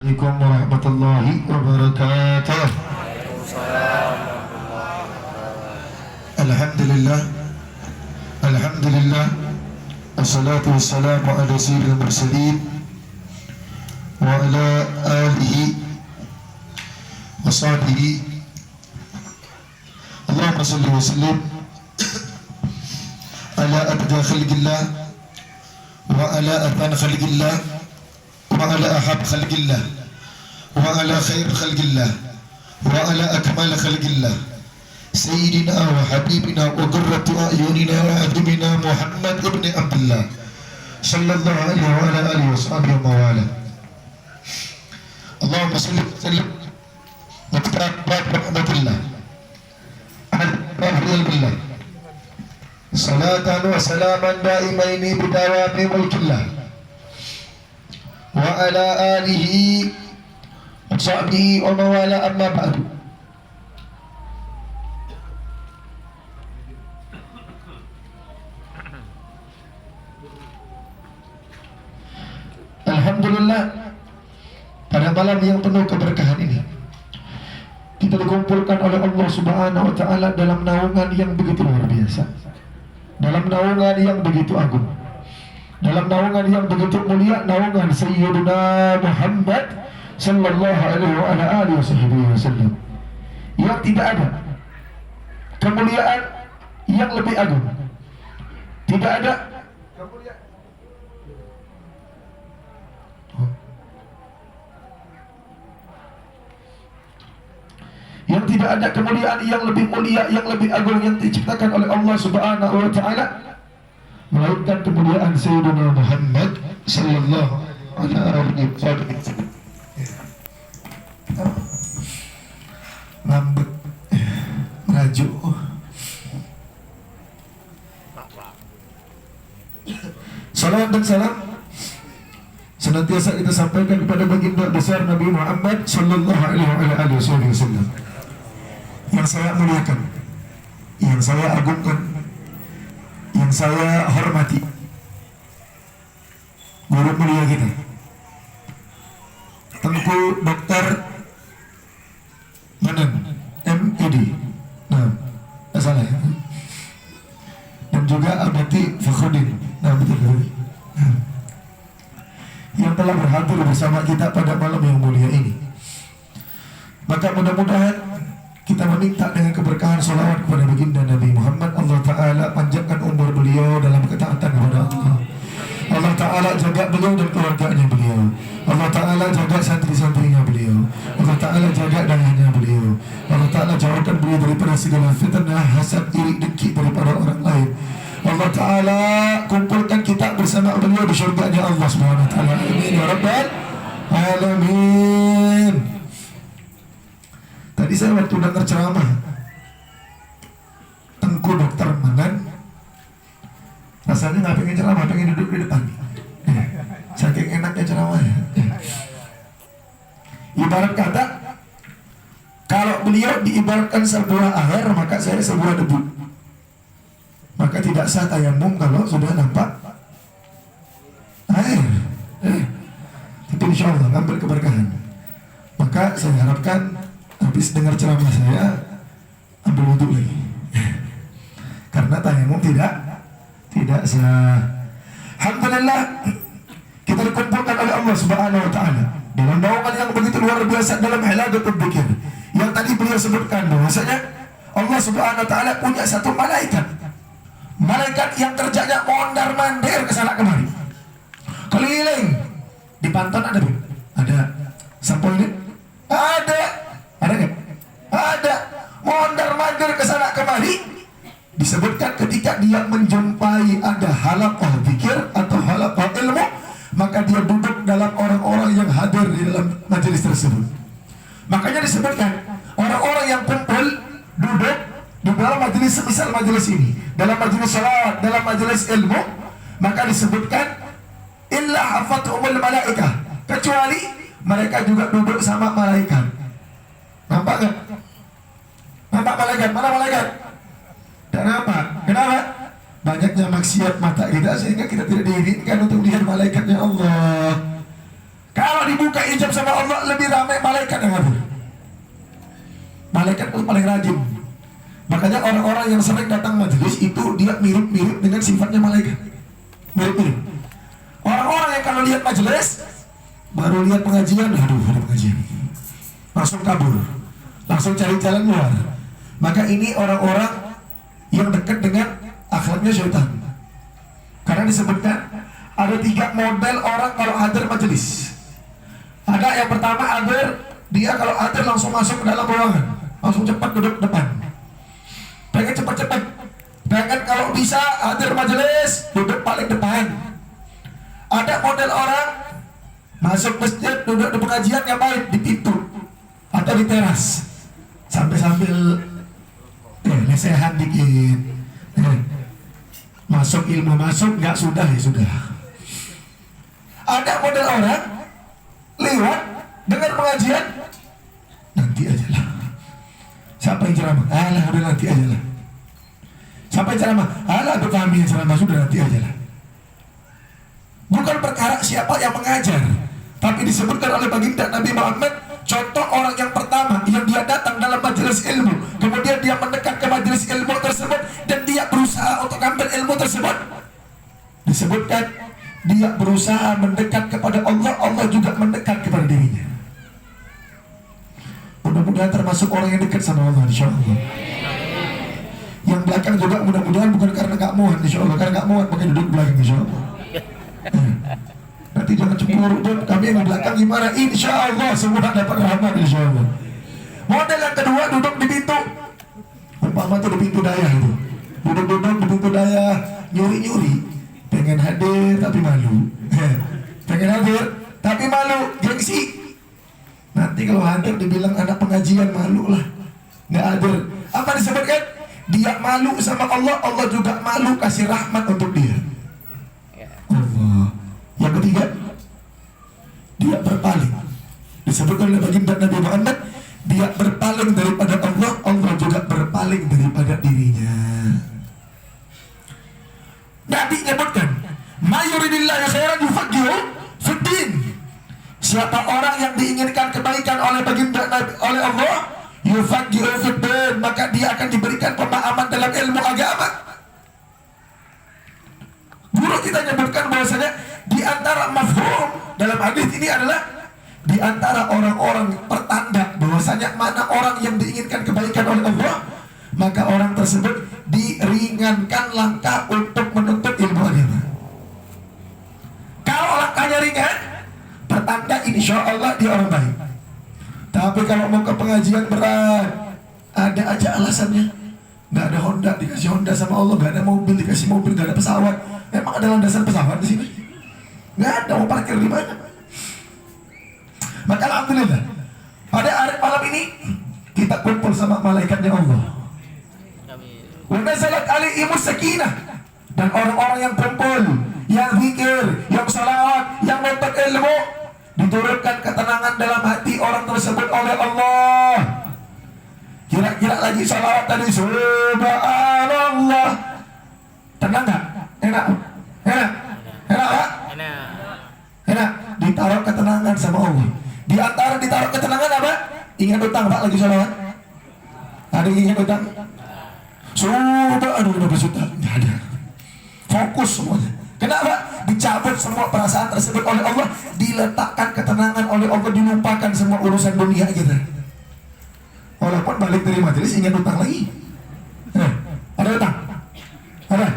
Assalamualaikum warahmatullahi wabarakatuh. Alhamdulillah, Alhamdulillah, wassalatu wassalamu ala sayyidil mursalin wa ala alihi wa sahbihi. Allahumma salli wa sallim ala abda khalqillah wa ala arban khalqillah wa ala ahab khalqillah wa ala khair khalqillah wa ala akmal khalqillah sayyidina wa habibina wa qurratu a'yunina wa habibina Muhammad ibn Abdullah sallallahu alaihi wa ala alihi wa sahbihi wa wala. Allahumma salli wa sallim wa tabarak rahmatillah ala billah salatan wa salaman daimaini bidawami mulkillah wa ala alihi wa sahbihi wa mawala, amma ba'du. Alhamdulillah, pada malam yang penuh keberkahan ini kita dikumpulkan oleh Allah Subhanahu wa Ta'ala dalam naungan yang begitu luar biasa, dalam naungan yang begitu agung, dalam naungan yang begitu mulia, naungan Sayyidina Muhammad sallallahu alaihi wasallam, yang tidak ada kemuliaan yang lebih agung, tidak ada kemuliaan yang tidak ada kemuliaan yang lebih mulia, yang lebih agung yang diciptakan oleh Allah Subhanahu wa Ta'ala melainkan kemuliaan Sayyidina Muhammad sallallahu alaihi wasallam. Lambat merajuk. Salam dan salam senantiasa kita sampaikan kepada baginda besar Nabi Muhammad sallallahu alaihi wasallam, yang saya muliakan, yang saya agungkan, yang saya hormati, guru mulia kita Tengku Dr. Manan M.Ed, nah, salah ya, dan juga Abati Fakhruddin, nah betul, yang telah berhadir bersama kita pada malam yang mulia ini. Maka mudah-mudahan kita meminta dengan keberkahan salawat kepada baginda Nabi Muhammad, Allah Ta'ala panjangkan umur beliau dalam ketaatan kepada Allah. Allah Ta'ala jaga beliau dan keluarganya beliau. Allah Ta'ala jaga santri-santrinya beliau. Allah Ta'ala jaga dayanya beliau. Allah Ta'ala jauhkan beliau daripada segala fitnah, hasad, iri, dengki daripada orang lain. Allah Ta'ala kumpulkan kita bersama beliau di syurganya Allah Subhanahu wa Ta'ala. Amin ya rabbal alamin. Tadi saya waktu dengar ceramah Tengku Dr. Manan, rasanya nggak pengen ceramah, pengen duduk di depan. Saking enaknya ceramahnya. Ibarat kata, kalau beliau diibaratkan sebuah air, maka saya sebuah debu. Maka tidak sah tayamum kalau sudah nampak air. Tapi insya Allah ngambil keberkahan. Maka saya harapkan habis dengar ceramah saya ambil wudhu lagi. Karena tayamum tidak sah. Alhamdulillah, kita dikumpulkan oleh Allah Subhanahu wa Ta'ala dalam naungan yang begitu luar biasa dalam Hilagatul Dzikir, yang tadi beliau sebutkan bahwasanya Allah Subhanahu wa Ta'ala punya satu malaikat yang kerjanya mondar-mandir ke sana kemari, keliling. Di Panton ada bu? Ada. Sampo ini? Ada nggak? Ada. Mondar-mandir ke sana kemari. Disebutkan ketika dia menjumpai ada halaqah zikir atau halaqah ilmu, maka dia duduk dalam orang-orang yang hadir di dalam majelis tersebut. Makanya disebutkan orang-orang yang kumpul duduk di dalam majelis, misal majelis ini, dalam majelis salawat, dalam majelis ilmu, maka disebutkan illa hafathumul malaikah, kecuali mereka juga duduk sama malaikat. Nampak nggak? Nampak malaikat? Mana malaikat? Kenapa? Banyaknya maksiat mata kita sehingga kita tidak diizinkan untuk melihat malaikatnya Allah. Kalau dibuka hijab sama Allah, orang yang sering datang majelis itu dia mirip-mirip dengan sifatnya malaikat. Mirip-mirip. Orang-orang yang kalau lihat majelis, baru lihat pengajian, aduh ada pengajian, langsung kabur, langsung cari jalan keluar. Maka ini orang-orang yang dekat dengan akhlaknya syaitan. Karena disebutkan ada 3 model orang kalau hadir majelis. Ada yang pertama hadir, dia kalau hadir langsung masuk ke dalam ruangan, langsung cepat duduk depan. Pengen cepat-cepat. Pengen kalau bisa hadir majelis duduk paling depan. Ada model orang masuk masjid duduk di pengajian ngapain? Di pintu atau di teras sambil lesehan dikit. Masuk ilmu masuk, nggak sudah ya sudah. Ada model orang lewat dengar pengajian, nanti aja lah. Siapa yang ceramah? Alah udah nanti aja lah. Siapa yang ceramah? Alah udah kami yang ceramah, sudah nanti aja lah. Bukan perkara siapa yang mengajar, tapi disebutkan oleh baginda Nabi Muhammad, contoh orang yang pertama yang dia datang dalam majelis ilmu, kemudian dia mendekat ke majelis ilmu tersebut dan dia berusaha untuk ambil ilmu tersebut. Disebutkan dia berusaha mendekat kepada Allah, Allah juga mendekat kepada dirinya. Mudah-mudahan termasuk orang yang dekat sama Allah, insya Allah. Yang belakang juga mudah-mudahan bukan karena gak muat, insya Allah. Karena gak muat pakai duduk belakang, insya Allah. Nanti jangan cemburu pun, kami yang belakang gimana? Insya Allah semua dapat rahmat, insya Allah. Model yang kedua duduk di pintu. Umpama tuh di pintu daya itu. Duduk-duduk di pintu daya, nyuri-nyuri. Pengen hadir tapi malu. Pengen hadir tapi malu, gengsi. Nanti kalau hadir dibilang anak pengajian, malu lah. Nggak hadir. Apa disebutkan? Dia malu sama Allah, Allah juga malu kasih rahmat untuk dia. Allah. Yang ketiga, dia berpaling. Disebutkan oleh baginda Nabi Muhammad, dia berpaling daripada Allah, Allah juga berpaling daripada dirinya. Nabi menyebutkan, "Mayuridillahu khairan yufaqihu fiddin." Siapa orang yang diinginkan kebaikan oleh baginda Nabi, oleh Allah, yufaqihu fiddin, maka dia akan diberikan pemahaman dalam ilmu agama. Guru kita menyebutkan bahwasanya di antara mafhum dalam hadis ini adalah di antara orang-orang pertanda bahwasanya mana orang yang diinginkan kebaikan oleh Allah, maka orang tersebut diringankan langkah untuk menuntut ilmu agama. Kalau langkahnya ringan, pertanda insya Allah dia orang baik. Tapi kalau mau ke pengajian berat, ada aja alasannya. Nggak ada Honda, dikasih Honda sama Allah. Nggak ada mobil, dikasih mobil. Nggak ada pesawat. Emang ada landasan pesawat di sini? Nggak ada. Mau parkir di mana? Maka alhamdulillah, pada hari malam ini kita kumpul sama malaikatnya Allah. Wa nazalat alaihimus sakinah, dan orang-orang yang kumpul, yang zikir, yang salawat, yang menuntut ilmu, diturunkan ketenangan dalam hati orang tersebut oleh Allah. Kira-kira lagi salawat tadi, subhanallah, tenang nggak? Enak? Enak? Enak Pak? Enak. Ditaruh ketenangan sama Allah. Di antara ditaruh ketenangan apa? Ingat utang Pak lagi salawat? Ada yang ingat utang? Aduh udah berjuta, nggak ada. Fokus semuanya. Kenapa? Dicabut semua perasaan tersebut oleh Allah, diletakkan ketenangan oleh Allah, dilupakan semua urusan dunia kita. Walaupun balik dari majelis ingat utang lagi. Ada utang? Ada?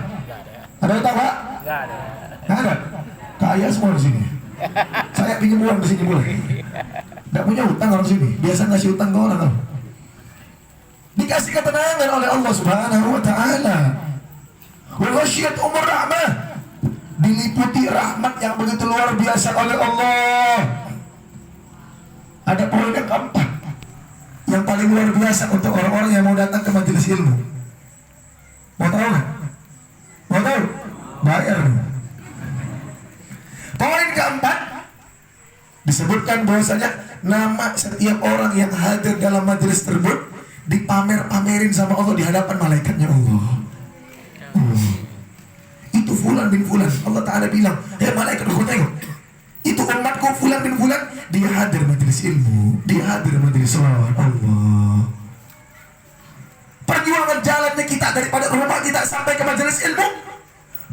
Ada utang Pak? Nggak ada. Nggak ada? Kaya semua di sini. Saya pinjam uang di sini boleh? Nggak punya utang orang sini. Biasa ngasih utang ke orang. Dikasih ketenangan oleh Allah Subhanahu wa Ta'ala. Wa ghasyiyat umur rahmah, diliputi rahmat yang begitu luar biasa oleh Allah. Ada poin yang keempat yang paling luar biasa untuk orang-orang yang mau datang ke majelis ilmu. Mau tahu nggak? Mau tahu? Bayar. Poin keempat disebutkan bahwasanya nama setiap orang yang hadir dalam majelis tersebut dipamer-pamerin sama Allah di hadapan malaikatnya Allah. Itu fulan bin fulan. Allah Ta'ala bilang, malaikat aku tengok, itu umatku fulan bin fulan, dia hadir majelis ilmu, dia hadir majelis salawat Allah. Perjuangan jalannya kita kita daripada rumah kita sampai ke majelis ilmu,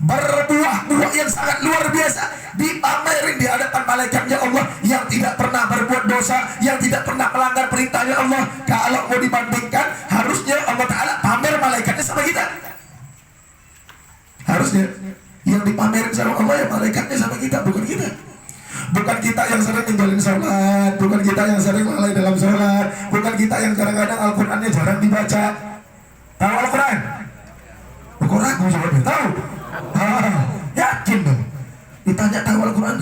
berbuah-buah yang sangat luar biasa, dipamerin di hadapan malaikatnya Allah yang tidak pernah berbuat dosa, yang tidak pernah melanggar perintahnya Allah. Kalau mau dibandingkan, harusnya Allah Ta'ala pamer malaikatnya sama kita. Harusnya yang dipamerin sama Allah ya malaikatnya sama kita, bukan kita. Bukan kita yang sering ninggalin sholat, bukan kita yang sering lalai dalam sholat, bukan kita yang kadang-kadang Al-Qurannya jarang dibaca. Tahu Al-Quran? Kok ragu jawabnya? Tahu? Yakin dong. Ditanya tahu Al-Quran?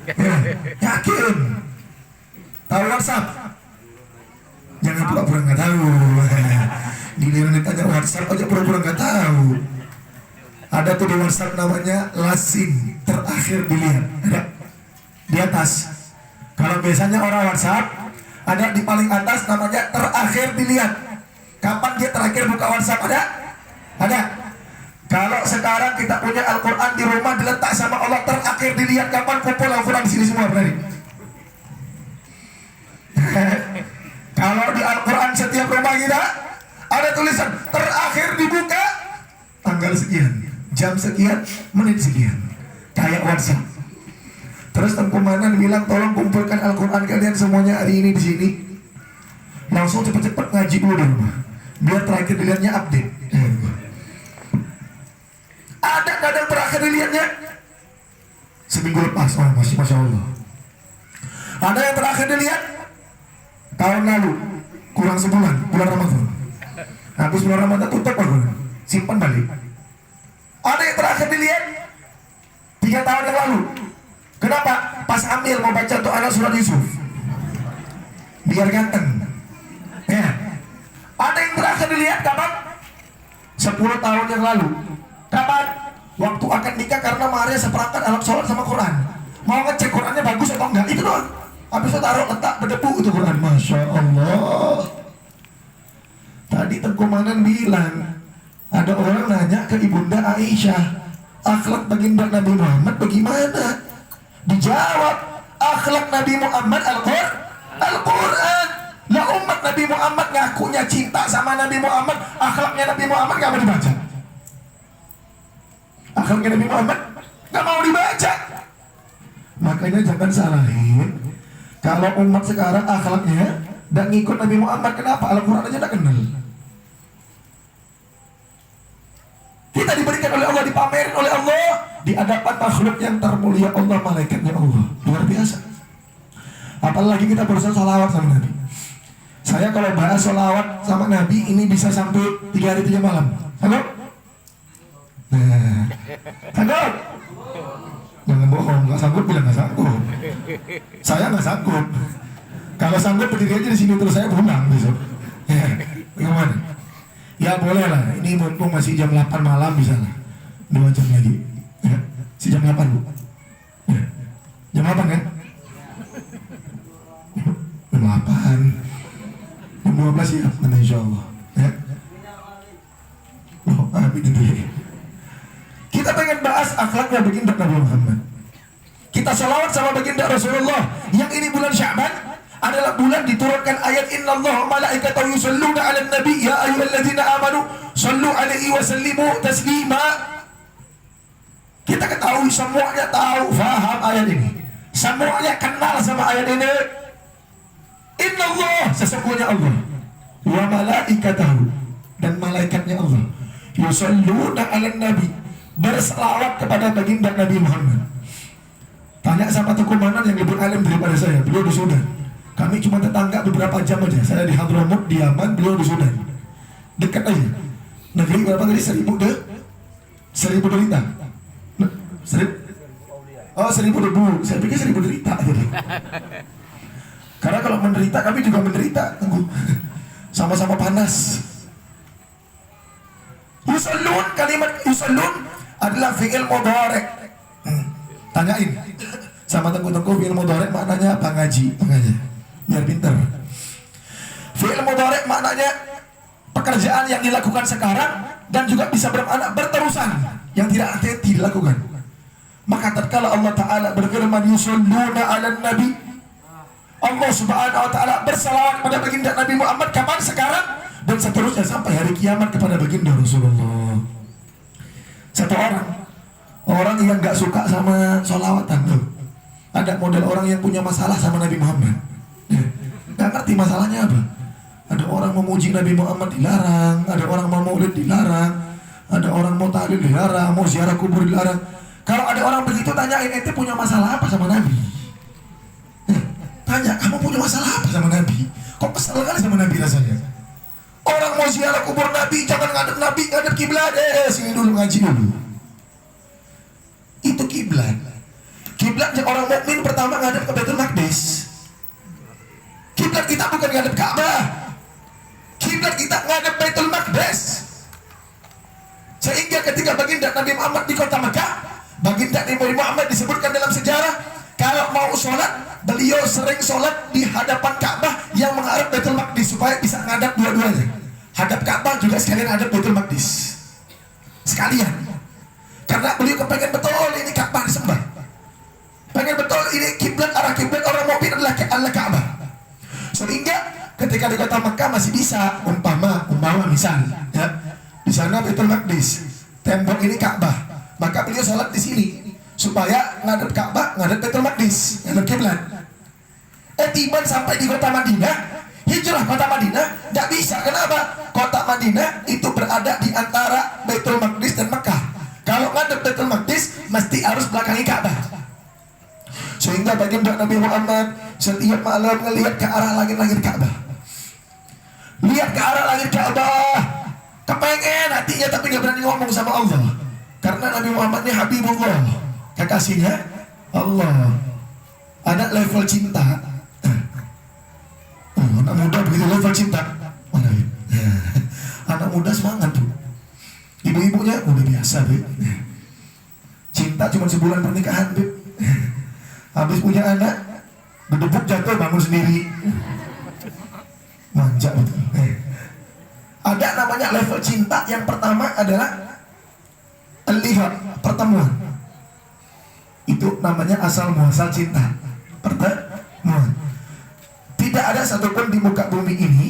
Ya, yakin. Tahu WhatsApp? Jangan pura-pura nggak tahu. Giliran ditanya WhatsApp aja pura-pura nggak tahu. Ada tuh di WhatsApp namanya lasin, terakhir dilihat. Ada di atas. Kalau biasanya orang WhatsApp ada di paling atas namanya terakhir dilihat. Kapan dia terakhir buka WhatsApp? Ada. Kalau sekarang kita punya Al-Quran di rumah diletak sama Allah terakhir dilihat, kapan kumpul Al-Quran di sini semua berani? Kalau di Al-Quran setiap rumah kita ada tulisan terakhir dibuka tanggal sekian, jam sekian, menit sekian, kayak WhatsApp. Terus Tengku Manan bilang tolong kumpulkan Al-Quran kalian semuanya hari ini di sini. Langsung cepet-cepet ngaji dulu di rumah, biar terakhir dilihatnya update. Ada kadang terakhir dilihatnya seminggu lepas, oh masya Allah. Ada yang terakhir dilihat tahun lalu, kurang sebulan, bulan Ramadan. Habis bulan Ramadan tutup Al-Quran, simpan balik. Ada yang terakhir dilihat 3 tahun yang lalu. Kenapa? Pas hamil mau baca tuh anak surat Yusuf, biar ganteng. Ya. Ada yang terakhir dilihat kapan? 10 tahun yang lalu. Kapan? Waktu akan nikah karena Maria seperangkat alat sholat sama Quran. Mau ngecek Qurannya bagus atau enggak, itu doang. Habis itu taruh letak berdebu itu Quran. Masya Allah. Tadi Tengku Manan bilang ada orang nanya ke Ibunda Aisyah, akhlak baginda Nabi Muhammad bagaimana? Dijawab, akhlak Nabi Muhammad Al-Quran. Lah umat Nabi Muhammad ngakunya cinta sama Nabi Muhammad, akhlaknya Nabi Muhammad gak mau dibaca. Akhlaknya Nabi Muhammad gak mau dibaca. Makanya jangan salahin kalau umat sekarang akhlaknya dan ngikut Nabi Muhammad. Kenapa? Al-Quran aja gak kenal. Kita diberikan oleh Allah, dipamerin oleh Allah di hadapan makhluk yang termulia Allah, malaikatnya Allah. Luar biasa. Apalagi kita berusaha salawat sama Nabi. Saya kalau bahas salawat sama Nabi ini bisa sampai 3 hari 3 malam. Sanggup? Nah, sanggup? Jangan bohong, gak sanggup bilang gak sanggup. Saya gak sanggup. Kalau sanggup berdiri aja di sini terus saya pulang besok. Ya, bagaimana? Ya boleh lah, ini mumpung masih jam 8 malam bisa lah, 2 jam lagi ya. Si jam 8 bu ya. Jam 8 kan? Jam 8 jam 12 ya, nanti insya Allah ya. Oh, amin itu ya. Kita pengen bahas akhlaknya baginda Nabi Muhammad. Kita salawat sama baginda Rasulullah. Yang ini bulan Sya'ban adalah bulan diturunkan ayat innallaha malaikatahu yusholluna 'alan nabi ya ayyuhalladzina amanu shallu 'alaihi wa sallimu taslima. Kita ketahui, semuanya tahu, faham ayat ini. Semuanya kenal sama ayat ini. Innallah, sesungguhnya Allah, wa malaikatahu, dan malaikatnya Allah, yusholluna 'alan nabi, berselawat kepada baginda Nabi Muhammad. Tanya sama Tengku Manan yang lebih alim daripada saya, beliau di Sudan. Kami cuma tetangga beberapa jam aja. Saya di Hadramut, di Yaman, beliau di Sudan. Dekat aja. Negeri berapa tadi? 1000 derita. 1000 debu. Saya pikir 1000 derita tadi. Karena kalau menderita kami juga menderita. Sama-sama panas. Yusallun, kalimat yusallun adalah fi'il mudhari'. Tanyain sama Tengku fi'il mudhari' maknanya apa? Ngaji biar pinter. Fi'il mudhari' maknanya pekerjaan yang dilakukan sekarang dan juga bisa bermakna berterusan yang tidak nanti dilakukan. Maka tatkala Allah Ta'ala berfirman yusholluna 'alan nabi, Allah Subhanahu wa Ta'ala bersalawat pada baginda Nabi Muhammad kapan? Sekarang. dan seterusnya sampai hari kiamat kepada baginda Rasulullah. Satu orang yang nggak suka sama sholawatan tuh, ada model orang yang punya masalah sama Nabi Muhammad, nggak ngerti masalahnya apa. Ada orang memuji Nabi Muhammad dilarang, ada orang mau maulid dilarang, ada orang mau tahlil dilarang, mau ziarah kubur dilarang. Kalau ada orang begitu, tanyain, ente punya masalah apa sama Nabi? Tanya, kamu punya masalah apa sama Nabi? Kok kesel kali sama Nabi rasanya? Orang mau ziarah kubur Nabi, jangan ngadep Nabi, ngadep kiblat. Sini dulu, ngaji dulu. Itu kiblat. Kiblatnya orang mukmin pertama ngadep ke Baitul Maqdis. Kiblat kita bukan ngadep Ka'bah. Kiblat kita ngadep Baitul Maqdis. Sehingga ketika baginda Nabi Muhammad di kota Mekah, baginda Nabi Muhammad disebutkan dalam sejarah, kalau mau sholat, beliau sering sholat di hadapan Ka'bah yang menghadap Baitul Maqdis supaya bisa ngadap dua-duanya. Hadap Ka'bah juga sekalian hadap Baitul Maqdis. Sekalian. Karena beliau kepengen betul ini Ka'bah disembah. Pengen betul ini kiblat, arah kiblat orang mukmin adalah Ka'bah. Sehingga ketika di kota Mekah masih bisa umpama misal ya, di sana Baitul Maqdis, tembok ini Ka'bah, maka beliau sholat di sini supaya ngadep Ka'bah, ngadep Baitul Maqdis, ngadep kiblat. Tiba sampai di kota Madinah, hijrah kota Madinah, nggak bisa. Kenapa? Kota Madinah itu berada di antara Baitul Maqdis dan Mekah. Kalau ngadep Baitul Maqdis, mesti harus belakangi Ka'bah. Sehingga baginda Nabi Muhammad setiap malam melihat ke arah langit-langit Ka'bah. Lihat ke arah langit Ka'bah, kepengen hatinya tapi nggak berani ngomong sama Allah. Karena Nabi Muhammad ini Habibullah, kekasihnya Allah. Ada level cinta. Anak muda begitu level cinta. Mana ya? Anak muda semangat tuh. Ibu-ibunya udah biasa, Beb. Cinta cuma sebulan pernikahan, Beb. Habis punya anak, gedebuk jatuh bangun sendiri. Manja betul. Ada namanya level cinta. Yang pertama adalah lihat pertemuan. Itu namanya asal muasal cinta. Pertemuan. Tidak ada satupun di muka bumi ini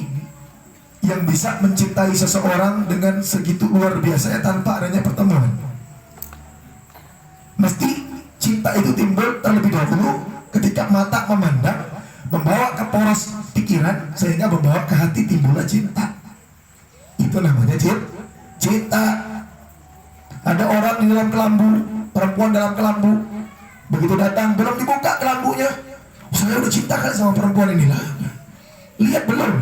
yang bisa mencintai seseorang dengan segitu luar biasanya tanpa adanya pertemuan. Mesti cinta itu timbul terlebih dahulu ketika mata memandang, membawa ke poros pikiran, sehingga membawa ke hati timbullah cinta. Itu namanya cinta. Ada orang di dalam kelambu, perempuan dalam kelambu, begitu datang belum dibuka kelambunya, saya udah cinta kan sama perempuan inilah. Lihat belum?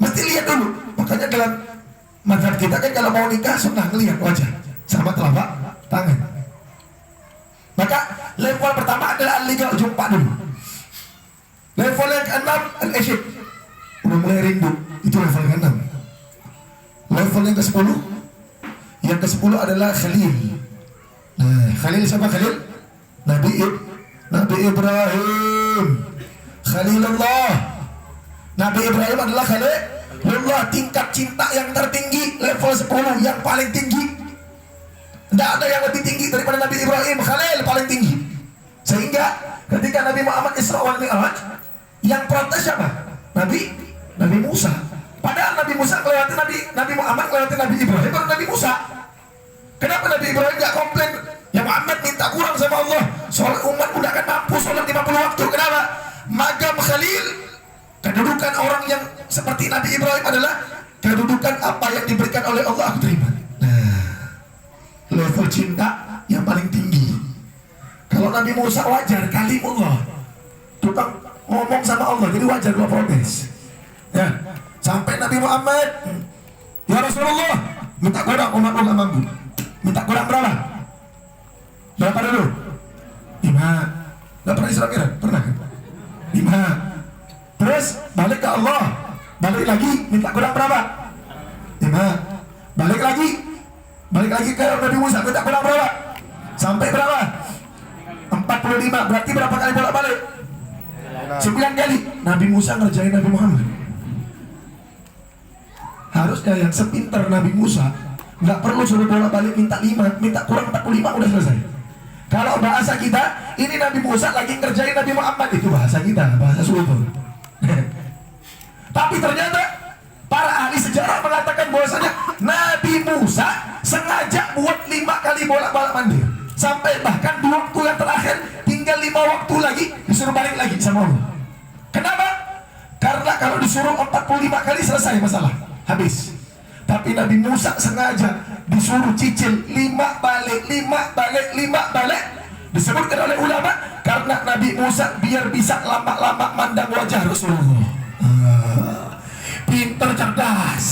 Mesti lihat dulu. Makanya dalam mazhab kita kan kalau mau nikah sunnah ngelihat wajah sama telapak tangan. Maka level pertama adalah al-liqa, jumpa dulu. Level yang ke-6 al-ishq, udah mulai rindu. Itu level yang ke-6. Level yang ke-10, yang ke-10 adalah khalil. Nah, khalil siapa khalil? Nabi Ibrahim, Khalilullah. Nabi Ibrahim adalah Khalilullah, tingkat cinta yang tertinggi, level 10 yang paling tinggi. Tidak ada yang lebih tinggi daripada Nabi Ibrahim. Khalil paling tinggi. Sehingga ketika Nabi Muhammad Isra wal Mi'raj, yang protes siapa? Nabi Musa. Padahal Nabi Musa kelewati Nabi Muhammad kelewati Nabi Ibrahim baru Nabi Musa. Kenapa Nabi Ibrahim gak komplain? Ya Muhammad minta kurang sama Allah, soal umat udah akan mampu sholat 50 waktu. Kenapa? Magam Khalil, kedudukan orang yang seperti Nabi Ibrahim adalah kedudukan apa yang diberikan oleh Allah aku terima. Nah, level cinta yang paling tinggi. Kalau Nabi Musa wajar, kalimullah, tukang ngomong sama Allah, jadi wajar kalau protes. Ya, sampai Nabi Muhammad, ya Rasulullah, minta kurang umat Allah mampu. Minta kurang berapa? Berapa dulu? 5. Gak pernah Isra Mi'raj? Pernah kan? 5. Terus balik ke Allah, balik lagi, minta kurang berapa? 5. Balik lagi ke Nabi Musa, minta kurang berapa? Sampai berapa? 45. Berarti berapa kali bolak-balik? 9 kali. Nabi Musa ngerjain Nabi Muhammad. Harusnya yang sepinter Nabi Musa nggak perlu suruh bolak-balik minta 5, minta kurang 45 udah selesai. Kalau bahasa kita, ini Nabi Musa lagi ngerjain Nabi Muhammad, itu bahasa kita, bahasa sultan. Tapi ternyata Sampai bahkan 2 waktu yang terakhir tinggal 5 waktu lagi disuruh balik lagi sama Allah. Kenapa? Karena kalau disuruh 45 kali selesai masalah, habis. Tapi Nabi Musa sengaja disuruh cicil 5 balik, 5 balik, 5 balik. Disebutkan oleh ulama karena Nabi Musa biar bisa lama-lama mandang wajah Rasulullah. Pinter, cerdas.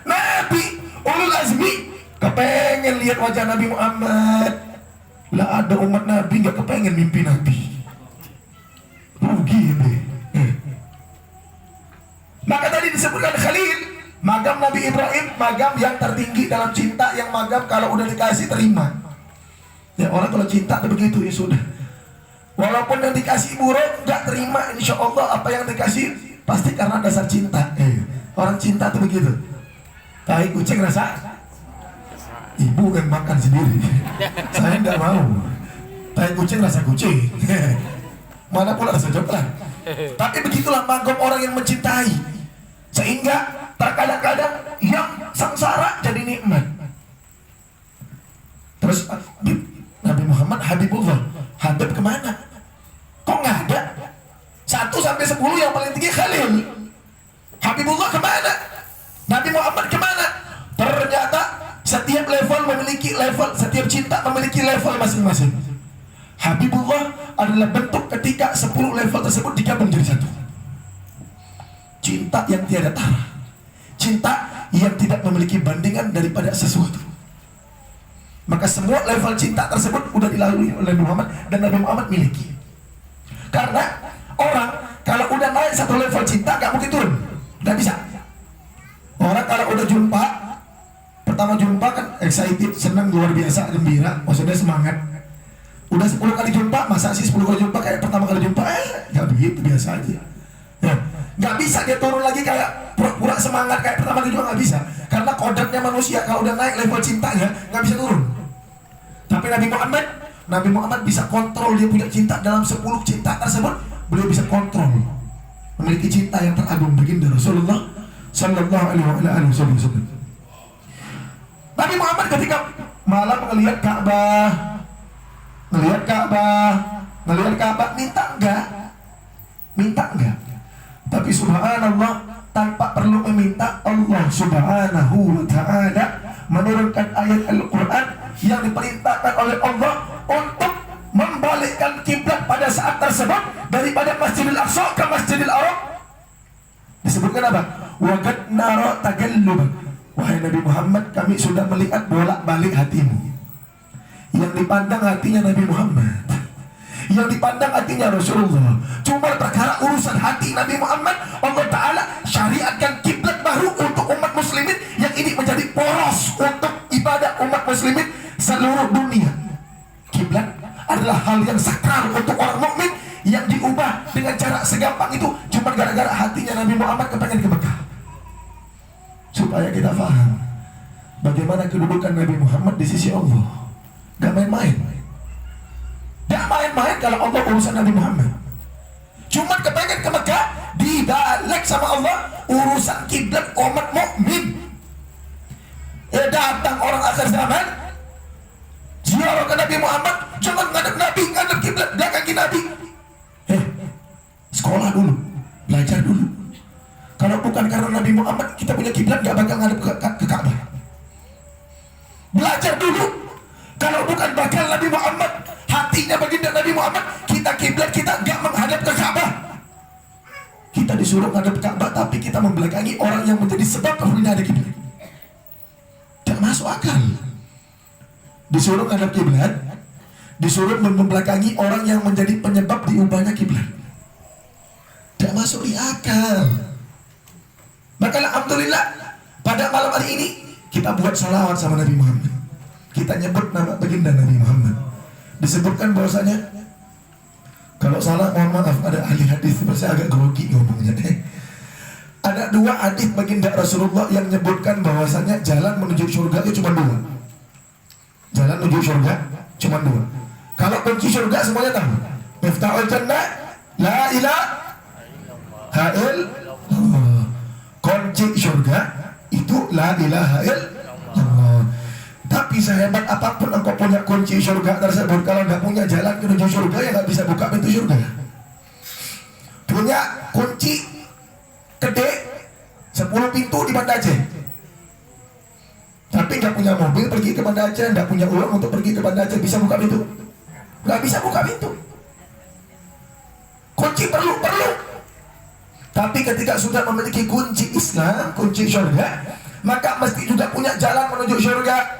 Nabi ulul azmi kepengen lihat wajah Nabi Muhammad. Lah ada umat Nabi nggak kepengen mimpi Nabi. Rugi ini. Maka tadi disebutkan Khalil, magam Nabi Ibrahim, magam yang tertinggi dalam cinta, yang magam kalau udah dikasih terima. Ya orang kalau cinta begitu ya sudah. Walaupun yang dikasih buruk nggak terima, insya Allah apa yang dikasih pasti karena dasar cinta. Orang cinta tuh begitu. Tai kucing rasa ibu kan makan sendiri. Saya nggak mau. Tai kucing rasa kucing. Mana pula rasa coklat. Tapi begitulah magam orang yang mencintai. Sehingga terkadang-kadang yang sengsara jadi nikmat. Terus Nabi Muhammad Habibullah. Habib kemana? Kok nggak ada? 1 sampai 10 yang paling tinggi Khalil. Habibullah kemana? Nabi Muhammad kemana? Ternyata setiap level memiliki level, setiap cinta memiliki level masing-masing. Habibullah adalah bentuk ketika 10 level tersebut digabung jadi satu. Cinta yang tiada tara, cinta yang tidak memiliki bandingan daripada sesuatu. Maka semua level cinta tersebut udah dilalui oleh Nabi Muhammad dan Nabi Muhammad miliki. Karena orang kalau udah naik 1 level cinta gak mungkin turun, gak bisa. Orang kalau udah jumpa, pertama jumpa kan excited, senang, luar biasa, gembira, maksudnya semangat. Udah 10 kali jumpa, masa sih 10 kali jumpa kayak pertama kali jumpa? Gak begitu, biasa aja. Ya, gak bisa dia turun lagi kayak pura-pura semangat kayak pertama kali juga, gak bisa. Karena kodratnya manusia kalau udah naik level cintanya gak bisa turun. Tapi Nabi Muhammad bisa kontrol, dia punya cinta dalam 10 cinta tersebut, beliau bisa kontrol, memiliki cinta yang teragung baginda Rasulullah Sallallahu Alaihi Wasallam. Nabi Muhammad ketika malam melihat Ka'bah, minta enggak? Tapi subhanallah, tanpa perlu meminta, Allah Subhanahu wa Ta'ala menurunkan ayat Al-Quran yang diperintahkan oleh Allah untuk membalikkan kiblat pada saat tersebut daripada Masjidil Aqsa ke Masjidil Haram. Disebutkan apa? Wa qad nara tagallub. Wahai Nabi Muhammad, kami sudah melihat bolak-balik hatimu. Yang dipandang hatinya Nabi Muhammad, yang dipandang hatinya Rasulullah. Cuma perkara urusan hati Nabi Muhammad, Allah Ta'ala syariatkan kiblat baru untuk umat muslimin, yang ini menjadi poros untuk ibadah umat muslimin seluruh dunia. Kiblat adalah hal yang sakral untuk orang mukmin, yang diubah dengan cara segampang itu cuma gara-gara hatinya Nabi Muhammad kepengen ke Mekah. Supaya kita paham bagaimana kedudukan Nabi Muhammad di sisi Allah. Gak main-main. Gak main-main kalau Allah urusan Nabi Muhammad. Cuma kepengen ke Mekah, dibalik sama Allah urusan kiblat umat mukmin. Datang orang akhir zaman, ziarah ke Nabi Muhammad, jangan ngadep Nabi, ngadep kiblat belakang kaki Nabi. Sekolah dulu, belajar dulu. Kalau bukan karena Nabi Muhammad, kita punya kiblat gak bakal ngadep ke Ka'bah. Belajar dulu. Kalau bukan bakal Nabi Muhammad, hatinya baginda Nabi Muhammad, kita kiblat kita gak menghadap ke Ka'bah. Kita disuruh ngadep Ka'bah, tapi kita membelakangi orang yang menjadi sebab perpindahan kiblat. Gak masuk akal. Disuruh ngadep kiblat, disuruh membelakangi orang yang menjadi penyebab diubahnya kiblat. Gak masuk di akal. Maka alhamdulillah pada malam hari ini kita buat salawat sama Nabi Muhammad. Kita nyebut nama baginda Nabi Muhammad. Disebutkan bahwasanya, kalau salah mohon maaf, ada ahli hadis, saya agak grogi ngomongnya. Ada 2 hadis baginda Rasulullah yang menyebutkan bahwasanya jalan menuju surga itu cuma 2. Jalan menuju surga cuma 2. Kalau kunci surga semuanya tahu. Miftahul jannah la ilaha illallah. Kunci surga itu la ilaha illallah. Tapi Tapi sehebat apapun engkau punya kunci surga tersebut, kalau nggak punya jalan menuju surga, ya nggak bisa buka pintu surga. Punya kunci gede 10 pintu di Banda Aceh, tapi nggak punya mobil pergi ke Banda Aceh, nggak punya uang untuk pergi ke Banda Aceh, bisa buka pintu? Nggak bisa buka pintu. Kunci perlu. Tapi ketika sudah memiliki kunci Islam, kunci surga, maka mesti juga punya jalan menuju surga.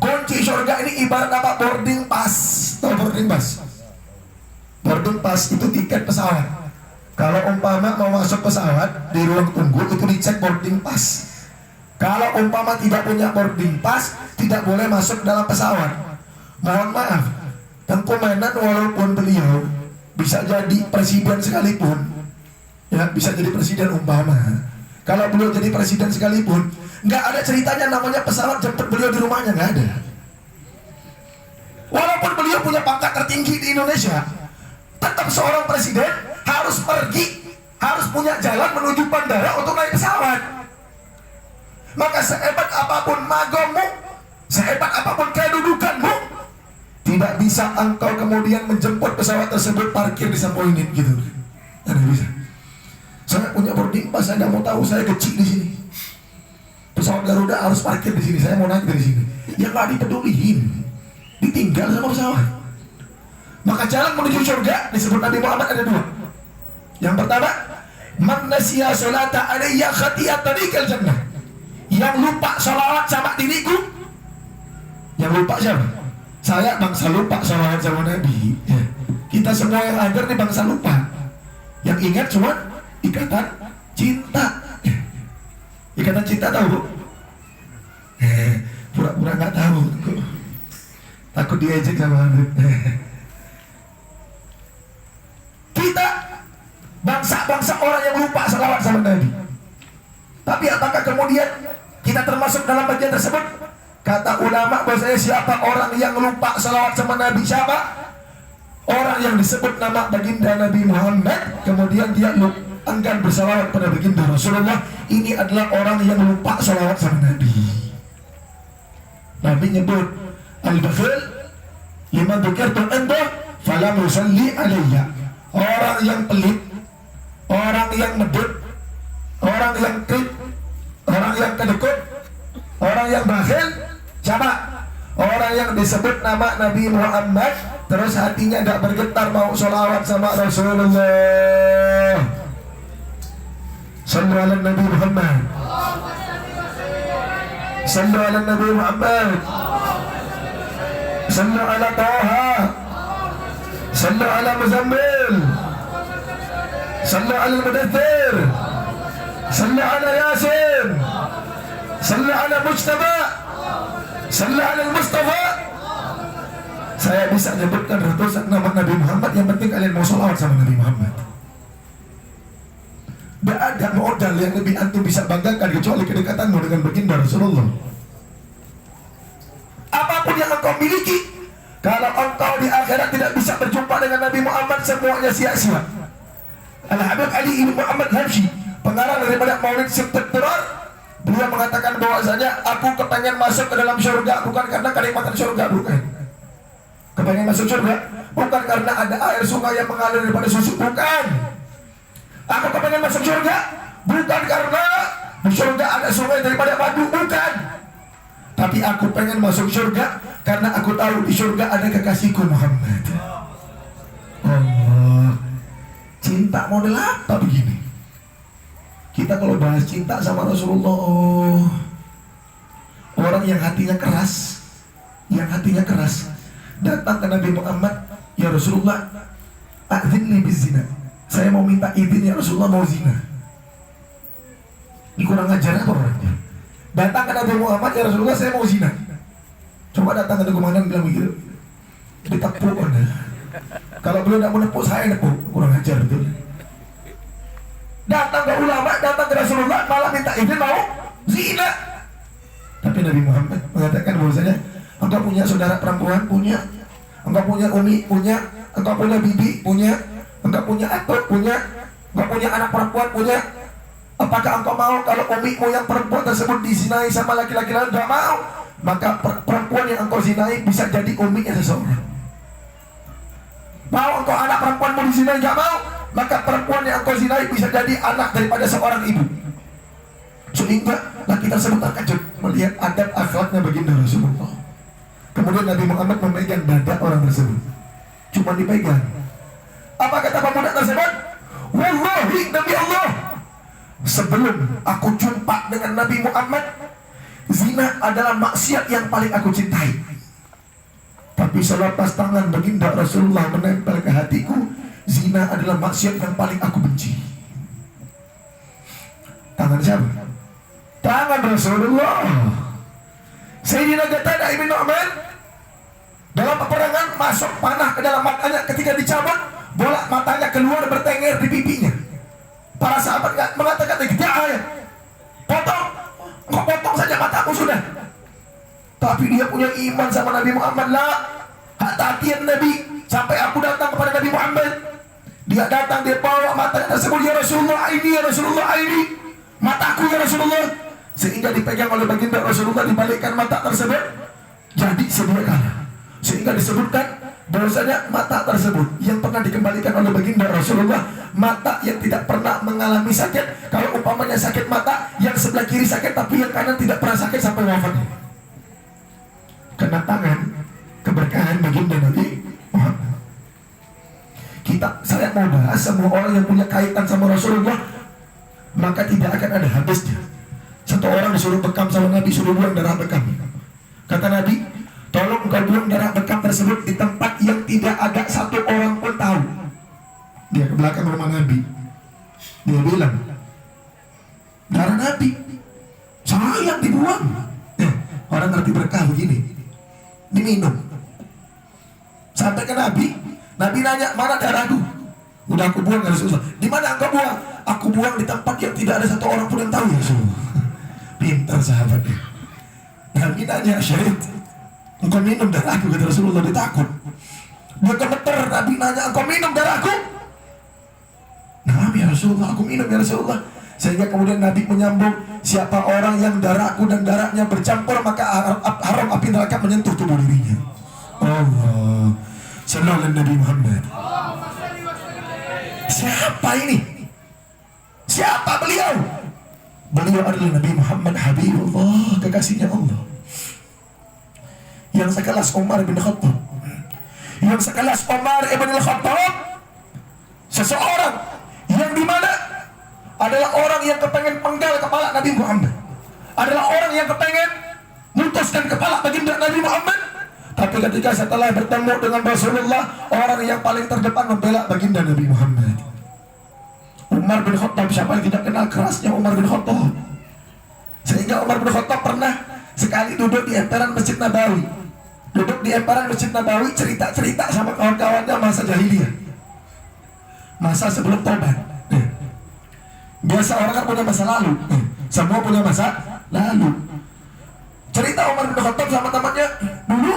Kunci surga ini ibarat apa? Boarding pass. Tahu boarding pass? Boarding pass itu tiket pesawat. Kalau umpama mau masuk pesawat di ruang tunggu itu dicek boarding pass. Kalau umpama tidak punya boarding pass, tidak boleh masuk dalam pesawat. Mohon maaf, Tengku Menan walaupun beliau bisa jadi presiden sekalipun, ya bisa jadi presiden umpama. Kalau beliau jadi presiden sekalipun, nggak ada ceritanya namanya pesawat jemput beliau di rumahnya, nggak ada. Walaupun beliau punya pangkat tertinggi di Indonesia, tetap seorang presiden harus pergi, harus punya jalan menuju bandara untuk naik pesawat. Maka sehebat apapun magomu, sehebat apapun kedudukanmu, tidak bisa engkau kemudian menjemput pesawat tersebut parkir di Sampoinit gitu. Tidak bisa. Saya punya boarding pass, saya nggak mau tahu, saya kecil di sini. Pesawat Garuda harus parkir di sini, saya mau naik dari sini. Ya nggak dipeduliin, ditinggal sama pesawat. Maka jalan menuju surga disebut Nabi Muhammad ada 2. Yang pertama, man nasiya sholata alayya khatiyat tariqal jannah. Yang lupa sholawat sama diriku. Yang lupa siapa? Saya bangsa lupa sholawat sama Nabi. Ya. Kita semua yang hadir nih bangsa lupa. Yang ingat cuma ikatan cinta. Ikatan cinta tahu bu? Pura-pura nggak tahu. Takut diejek sama Nabi. Kita bangsa-bangsa orang yang lupa salawat sama Nabi. Tapi apakah kemudian kita termasuk dalam bagian tersebut? Kata ulama bahwasanya siapa orang yang lupa salawat sama Nabi? Siapa? Orang yang disebut nama baginda Nabi Muhammad, kemudian dia enggan bersalawat pada baginda Rasulullah. Ini adalah orang yang lupa salawat sama Nabi. Nabi nyebut al-bakhil liman dzukirtu indah falam yusalli alayya. Orang yang pelit, orang yang medit, orang yang krik, orang yang kedekut, orang yang bakhil, siapa? Orang yang disebut nama Nabi Muhammad, terus hatinya gak bergetar mau sholawat sama Rasulullah. Sallu ala Nabi Muhammad, sallu ala Nabi Muhammad, sallu ala Taha, sallu ala Muzammil, sallu ala Mudaththir, sallu ala Yasin, sallu ala Mujtaba, sallu ala Mustafa. Saya bisa menyebutkan ratusan nama Nabi Muhammad, yang penting kalian mau sholawat sama Nabi Muhammad. Tidak ada modal yang lebih antum bisa banggakan kecuali kedekatanmu dengan baginda Rasulullah. Apapun yang engkau miliki, kalau engkau di akhirat tidak bisa berjumpa dengan Nabi Muhammad, semuanya sia-sia. Al-Habib Ali ibn Muhammad Habsyi, pengarang daripada Maulid Sibtat Durar, beliau mengatakan bahwasanya aku kepengen masuk ke dalam surga bukan karena kenikmatan surga, bukan. Kepengen masuk surga bukan karena ada air sungai yang mengalir daripada susu, bukan. Aku kepengen masuk surga bukan karena di surga ada sungai daripada madu, bukan. Tapi aku pengen masuk surga karena aku tahu di surga ada kekasihku Muhammad. Allah, cinta model apa begini? Kita kalau bahas cinta sama Rasulullah, orang yang hatinya keras, datang ke Nabi Muhammad, ya Rasulullah, a'dzinni bizina. Saya mau minta izin ya Rasulullah, mau zina. Ini kurang ajar apa orangnya? Datang ke Nabi Muhammad, ya Rasulullah, saya mau zina. Coba datang ke komandan bilang begitu, ditepuk Anda. Kalau beliau tidak mau nepuk, saya nepuk. Kurang ajar betul. Datang ke ulama, datang ke Rasulullah, malah minta izin mau zina. Tapi Nabi Muhammad mengatakan bahwasanya engkau punya saudara perempuan, punya. Engkau punya umi, punya. Engkau punya bibi, punya. Engkau punya atuk, punya. Engkau punya anak perempuan, punya. Apakah engkau mau kalau umimu yang perempuan tersebut dizinai sama laki-laki lain? Gak mau. maka perempuan yang engkau zinai bisa jadi uminya seseorang. Mau engkau anak perempuanmu dizinai, gak mau, maka perempuan yang engkau zinai bisa jadi anak daripada seorang ibu. Sehingga laki tersebut terkejut melihat adab akhlaknya baginda Rasulullah. Kemudian Nabi Muhammad memegang dada orang tersebut, cuma dipegang. Apa kata pemuda tersebut? Wallahi, demi Allah, sebelum aku jumpa dengan Nabi Muhammad, zina adalah maksiat yang paling aku cintai. Tapi selepas tangan baginda Rasulullah menempel ke hatiku, zina adalah maksiat yang paling aku benci. Tangan siapa? Tangan Rasulullah. Sayyidina Qatada ibn Nu'man dalam peperangan masuk panah ke dalam matanya, ketika dicabut bola matanya keluar bertengger di pipinya. Para sahabat mengatakan, "Tidak, potong, kok potong saja mataku sudah." Tapi dia punya iman sama Nabi Muhammad. Lah, hati-hatian Nabi sampai aku datang kepada Nabi Muhammad. Dia datang, dia bawa matanya tersebut, "Ya Rasulullah, ini ya Rasulullah, ini mataku ya Rasulullah." Sehingga dipegang oleh baginda Rasulullah, dibalikkan mata tersebut jadi sebelah kanan. Sehingga disebutkan bahwasanya mata tersebut yang pernah dikembalikan oleh baginda Rasulullah, mata yang tidak pernah mengalami sakit. Kalau umpamanya sakit mata, yang sebelah kiri sakit tapi yang kanan tidak pernah sakit sampai wafat. Kena tangan keberkahan baginda Nabi Muhammad. Saya mau bahas semua orang yang punya kaitan sama Rasulullah, maka tidak akan ada habisnya. Satu orang disuruh bekam sama Nabi, suruh buang darah bekam. Kata Nabi, tolong engkau buang darah bekam tersebut di tempat yang tidak ada satu orang pun tahu. Dia ke belakang rumah Nabi. Dia bilang, darah Nabi sayang dibuang. Orang ngerti berkah begini, diminum. Sampai ke Nabi, Nabi nanya, "Mana darahku?" "Udah aku buang ya Rasulullah." "Di mana engkau buang?" "Aku buang di tempat yang tidak ada satu orang pun yang tahu ya Rasulullah." Pintar sahabatnya. Nabi nanya, "Syahid, engkau minum darahku?" Kata Rasulullah, dia takut. Dia gemeter. Nabi nanya, "Engkau minum darahku?" "Nah ya Rasulullah, aku minum ya Rasulullah." Sehingga kemudian Nabi menyambung, "Siapa orang yang darahku dan darahnya bercampur, maka haram api neraka menyentuh tubuh dirinya." Allah, sallallahu Nabi Muhammad. Siapa ini? Siapa beliau? Beliau adalah Nabi Muhammad Habibullah, kekasihnya Allah, yang sekelas Umar bin Khattab. Yang sekelas Umar ibn Khattab, seseorang yang dimana adalah orang yang kepengen penggal kepala Nabi Muhammad, adalah orang yang kepengen mutuskan kepala baginda Nabi Muhammad. Tapi ketika setelah bertemu dengan Rasulullah, orang yang paling terdepan membela baginda Nabi Muhammad. Umar bin Khattab, siapa yang tidak kenal kerasnya Umar bin Khattab? Sehingga Umar bin Khattab pernah sekali duduk di emperan Masjid Nabawi. Duduk di emperan Masjid Nabawi, cerita-cerita sama kawan-kawannya masa jahiliyah, masa sebelum tobat. Biasa orang kan punya masa lalu, semua punya masa lalu. Cerita Umar bin Khattab sama temannya, "Dulu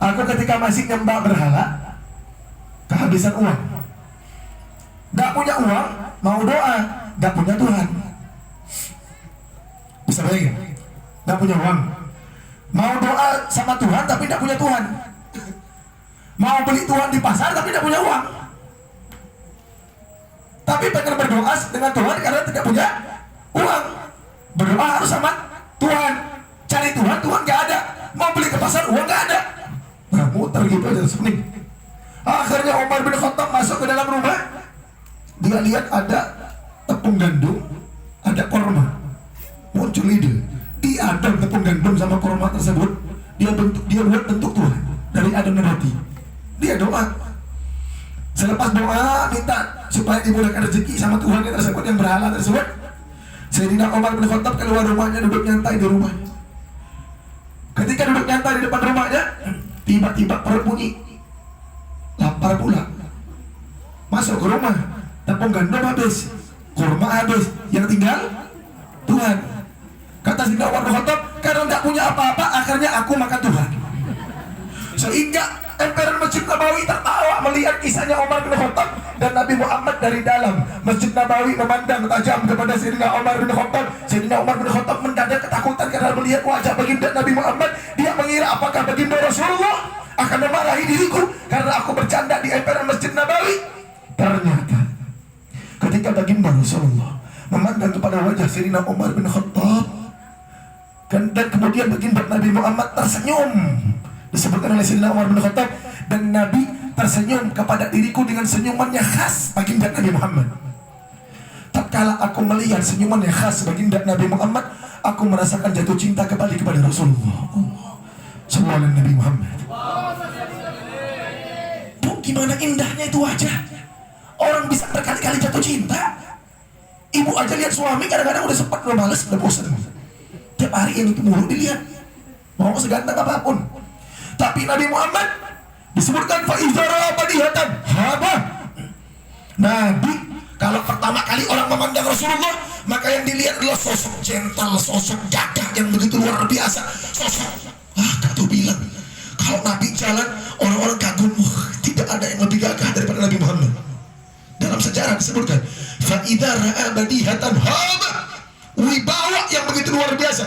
aku ketika masih nyembah berhala, kehabisan uang. Gak punya uang, mau doa, gak punya Tuhan." Bisa bayangin? Gak punya uang, mau doa sama Tuhan tapi gak punya Tuhan. Mau beli Tuhan di pasar tapi gak punya uang. Tapi pengen berdoa dengan Tuhan karena tidak punya uang. Berdoa harus sama Tuhan. Cari Tuhan, Tuhan gak ada. Mau beli ke pasar, uang gak ada. Nah, muter gitu aja sepening. Akhirnya Umar bin Khattab masuk ke dalam rumah. Dia lihat ada tepung gandum, ada korma. Muncul ide, diadon tepung gandum sama korma tersebut, dia buat bentuk Tuhan dari Adam nabati. Dia doa. Selepas doa minta supaya dimudahkan rezeki sama Tuhan yang tersebut, yang berhala tersebut, Sayyidina Umar bin Khattab keluar rumahnya, duduk nyantai di rumahnya. Ketika duduk nyantai di depan rumahnya, tiba-tiba perut bunyi, lapar pula. Masuk ke rumah, tepung gandum habis, kurma habis, yang tinggal Tuhan. Kata Sayyidina Umar bin Khattab, karena tidak punya apa-apa, akhirnya aku makan Tuhan. Sehingga emperan Masjid Nabawi tertawa melihat kisahnya Umar bin Khattab, dan Nabi Muhammad dari dalam Masjid Nabawi memandang tajam kepada Sayyidina Umar bin Khattab. Sayyidina Umar bin Khattab mendadak ketakutan karena melihat wajah baginda Nabi Muhammad. Dia mengira apakah baginda Rasulullah akan memarahi diriku karena aku bercanda di emperan Masjid Nabawi. Ternyata ketika baginda Rasulullah memandang kepada wajah Sayyidina Umar bin Khattab, dan kemudian baginda Nabi Muhammad tersenyum, disebutkan oleh Sayyidina Umar bin Khattab, dan Nabi tersenyum kepada diriku dengan senyumannya khas baginda Nabi Muhammad. Tatkala aku melihat senyumannya khas baginda Nabi Muhammad, aku merasakan jatuh cinta kembali kepada Rasulullah. Sallallahu alaihi Nabi Muhammad. Bu, gimana indahnya itu wajah. Orang bisa berkali-kali jatuh cinta. Ibu aja lihat suami kadang-kadang udah sempat, udah males, udah bosan. Tiap hari ini mulu dilihat, mau seganteng apapun. Tapi Nabi Muhammad disebutkan fa'izara badihatan haba. Nabi kalau pertama kali orang memandang Rasulullah, maka yang dilihat adalah sosok gentle, sosok gagah yang begitu luar biasa. Sosok kata bilang kalau Nabi jalan orang-orang kagum, tidak ada yang lebih gagah daripada Nabi Muhammad. Dalam sejarah disebutkan fa'izara badihatan haba, wibawa yang begitu luar biasa.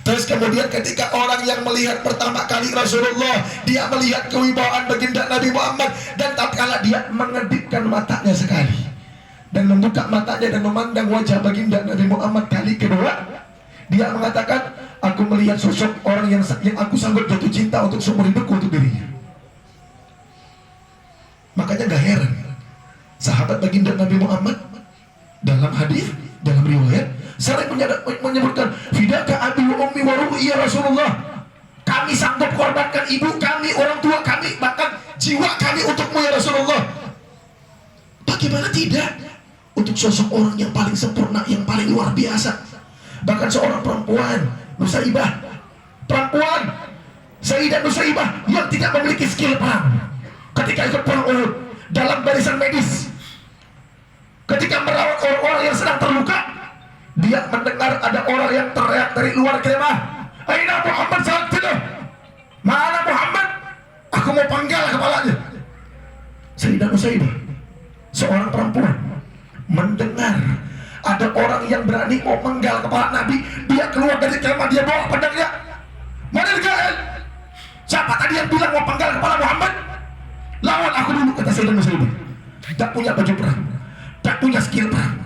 Terus kemudian ketika orang yang melihat pertama kali Rasulullah, dia melihat kewibawaan baginda Nabi Muhammad, dan tatkala dia mengedipkan matanya sekali dan membuka matanya dan memandang wajah baginda Nabi Muhammad kali kedua, dia mengatakan, aku melihat sosok orang yang aku sanggup jatuh cinta untuk seumur hidupku untuk dirinya. Makanya gak heran sahabat baginda Nabi Muhammad dalam hadis, dalam riwayat sering menyebutkan fidaka abi wa ummi wa ru'i ya Rasulullah, kami sanggup korbankan ibu kami, orang tua kami, bahkan jiwa kami untukmu ya Rasulullah. Bagaimana tidak untuk sosok orang yang paling sempurna, yang paling luar biasa. Bahkan seorang perempuan Nusaibah, perempuan Sayyidah Nusaibah yang tidak memiliki skill perang, ketika ikut perang Uhud dalam barisan medis, ketika merawat orang-orang yang sedang terluka, dia mendengar ada orang yang teriak dari luar kemah, aina Muhammad saat tidak, mana Muhammad, aku mau panggal kepalanya. Sayyidah Nusaibah, seorang perempuan, mendengar ada orang yang berani mau menggal kepala Nabi. Dia keluar dari kemah, dia bawa pedangnya. Mana Gael? Siapa tadi yang bilang mau panggal kepala Muhammad? Lawan aku dulu, kata Sayyidah Nusaibah. Tak punya baju perang, tak punya skill perang,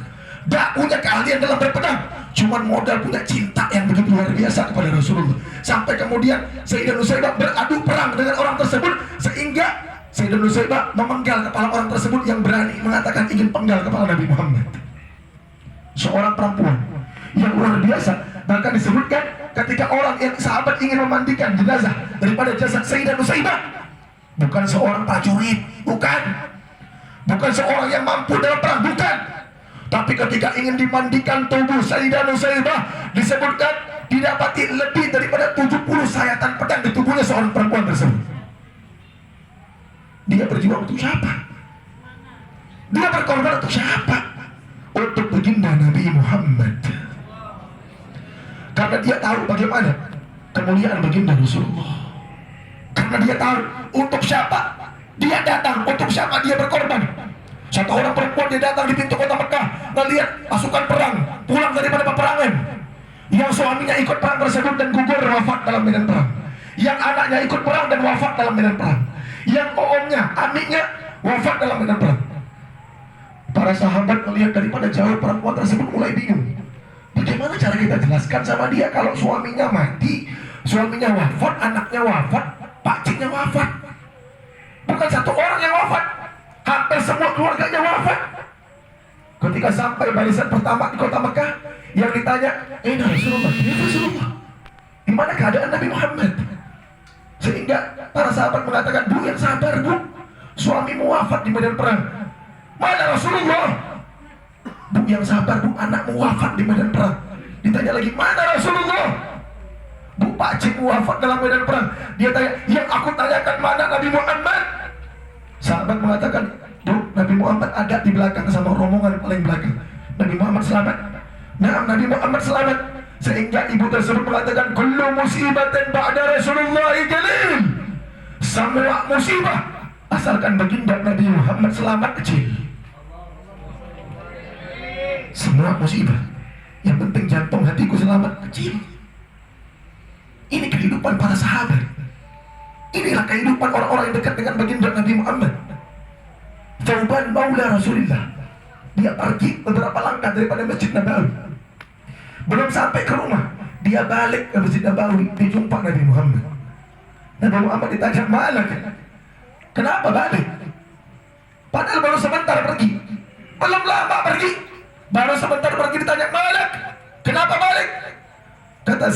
tak punya keahlian dalam berpedang, cuman modal punya cinta yang begitu luar biasa kepada Rasulullah. Sampai kemudian Sayyidah Nusaibah beradu perang dengan orang tersebut, sehingga Sayyidah Nusaibah memenggal kepala orang tersebut yang berani mengatakan ingin penggal kepala Nabi Muhammad. Seorang perempuan yang luar biasa. Bahkan disebutkan ketika orang yang sahabat ingin memandikan jenazah daripada jasad Sayyidah Nusaibah, bukan seorang prajurit, bukan seorang yang mampu dalam perang, bukan. Tapi ketika ingin dimandikan tubuh Sayyidah Nusaibah, disebutkan didapati lebih daripada 70 sayatan pedang di tubuhnya seorang perempuan tersebut. Dia berjuang untuk siapa? Dia berkorban untuk siapa? Untuk baginda Nabi Muhammad. Karena dia tahu bagaimana kemuliaan baginda Rasulullah. Karena dia tahu untuk siapa dia datang, untuk siapa dia berkorban. Satu orang perempuan dia datang di pintu kota Mekah, melihat pasukan perang pulang daripada peperangan, yang suaminya ikut perang tersebut dan gugur wafat dalam medan perang, yang anaknya ikut perang dan wafat dalam medan perang, yang omnya, amiknya wafat dalam medan perang. Para sahabat melihat daripada jauh perempuan tersebut mulai bingung. Bagaimana cara kita jelaskan sama dia kalau suaminya mati, suaminya wafat, anaknya wafat, pakciknya wafat. Bukan satu orang yang wafat, hampir semua keluarganya wafat. Ketika sampai barisan pertama di kota Mekah, yang ditanya, Rasulullah, Rasulullah, di mana keadaan Nabi Muhammad? Sehingga para sahabat mengatakan, Bu, yang sabar, Bu, suamimu wafat di medan perang. Mana Rasulullah? Bu, yang sabar, Bu, anakmu wafat di medan perang. Ditanya lagi, mana Rasulullah? Bu, pakcikmu wafat dalam medan perang. Dia tanya, yang aku tanyakan mana Nabi Muhammad? Sahabat mengatakan, Bu, Nabi Muhammad ada di belakang sama rombongan paling belakang. Nabi Muhammad selamat. Nah, Nabi Muhammad selamat. Sehingga ibu tersebut mengatakan, kullu musibatin ba'da Rasulullah jalil. Semua musibah asalkan baginda Nabi Muhammad selamat kecil. Semua musibah, yang penting jantung hatiku selamat kecil. Ini kehidupan para sahabat. Inilah kehidupan orang-orang yang dekat dengan baginda Nabi Muhammad. Thauban maula Rasulullah, dia pergi beberapa langkah daripada Masjid Nabawi. Belum sampai ke rumah, dia balik ke Masjid Nabawi, dijumpa Nabi Muhammad. Nabi Muhammad ditanya, "Malak? Kenapa balik? Padahal baru sebentar pergi." Belum lama pergi, baru sebentar pergi ditanya, "Malak? Kenapa balik?" Kata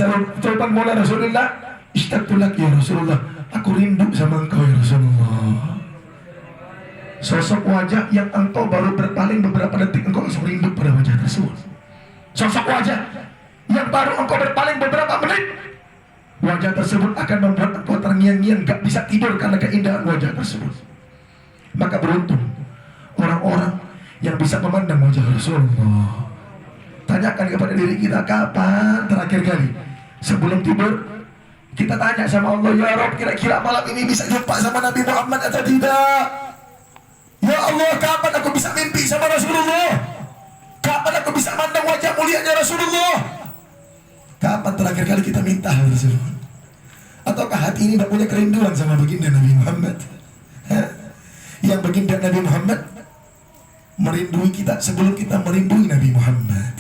Thauban maula Rasulullah, "Ishtaqtu lak ya Rasulullah, aku rindu sama engkau ya Rasulullah." Sosok wajah yang engkau baru berpaling beberapa detik, engkau langsung rindu pada wajah tersebut. Sosok wajah yang baru engkau berpaling beberapa menit, wajah tersebut akan membuat engkau terngiang-ngiang, gak bisa tidur karena keindahan wajah tersebut. Maka beruntung orang-orang yang bisa memandang wajah Rasulullah. Tanyakan kepada diri kita, kapan terakhir kali sebelum tidur kita tanya sama Allah, "Ya Rabb, kira-kira malam ini bisa jumpa sama Nabi Muhammad atau tidak? Ya Allah, kapan aku bisa mimpi sama Rasulullah? Kapan aku bisa mandang wajah mulianya Rasulullah?" Kapan terakhir kali kita minta hal tersebut? Ataukah hati ini tidak punya kerinduan sama baginda Nabi Muhammad? Yang baginda Nabi Muhammad merindui kita sebelum kita merindui Nabi Muhammad.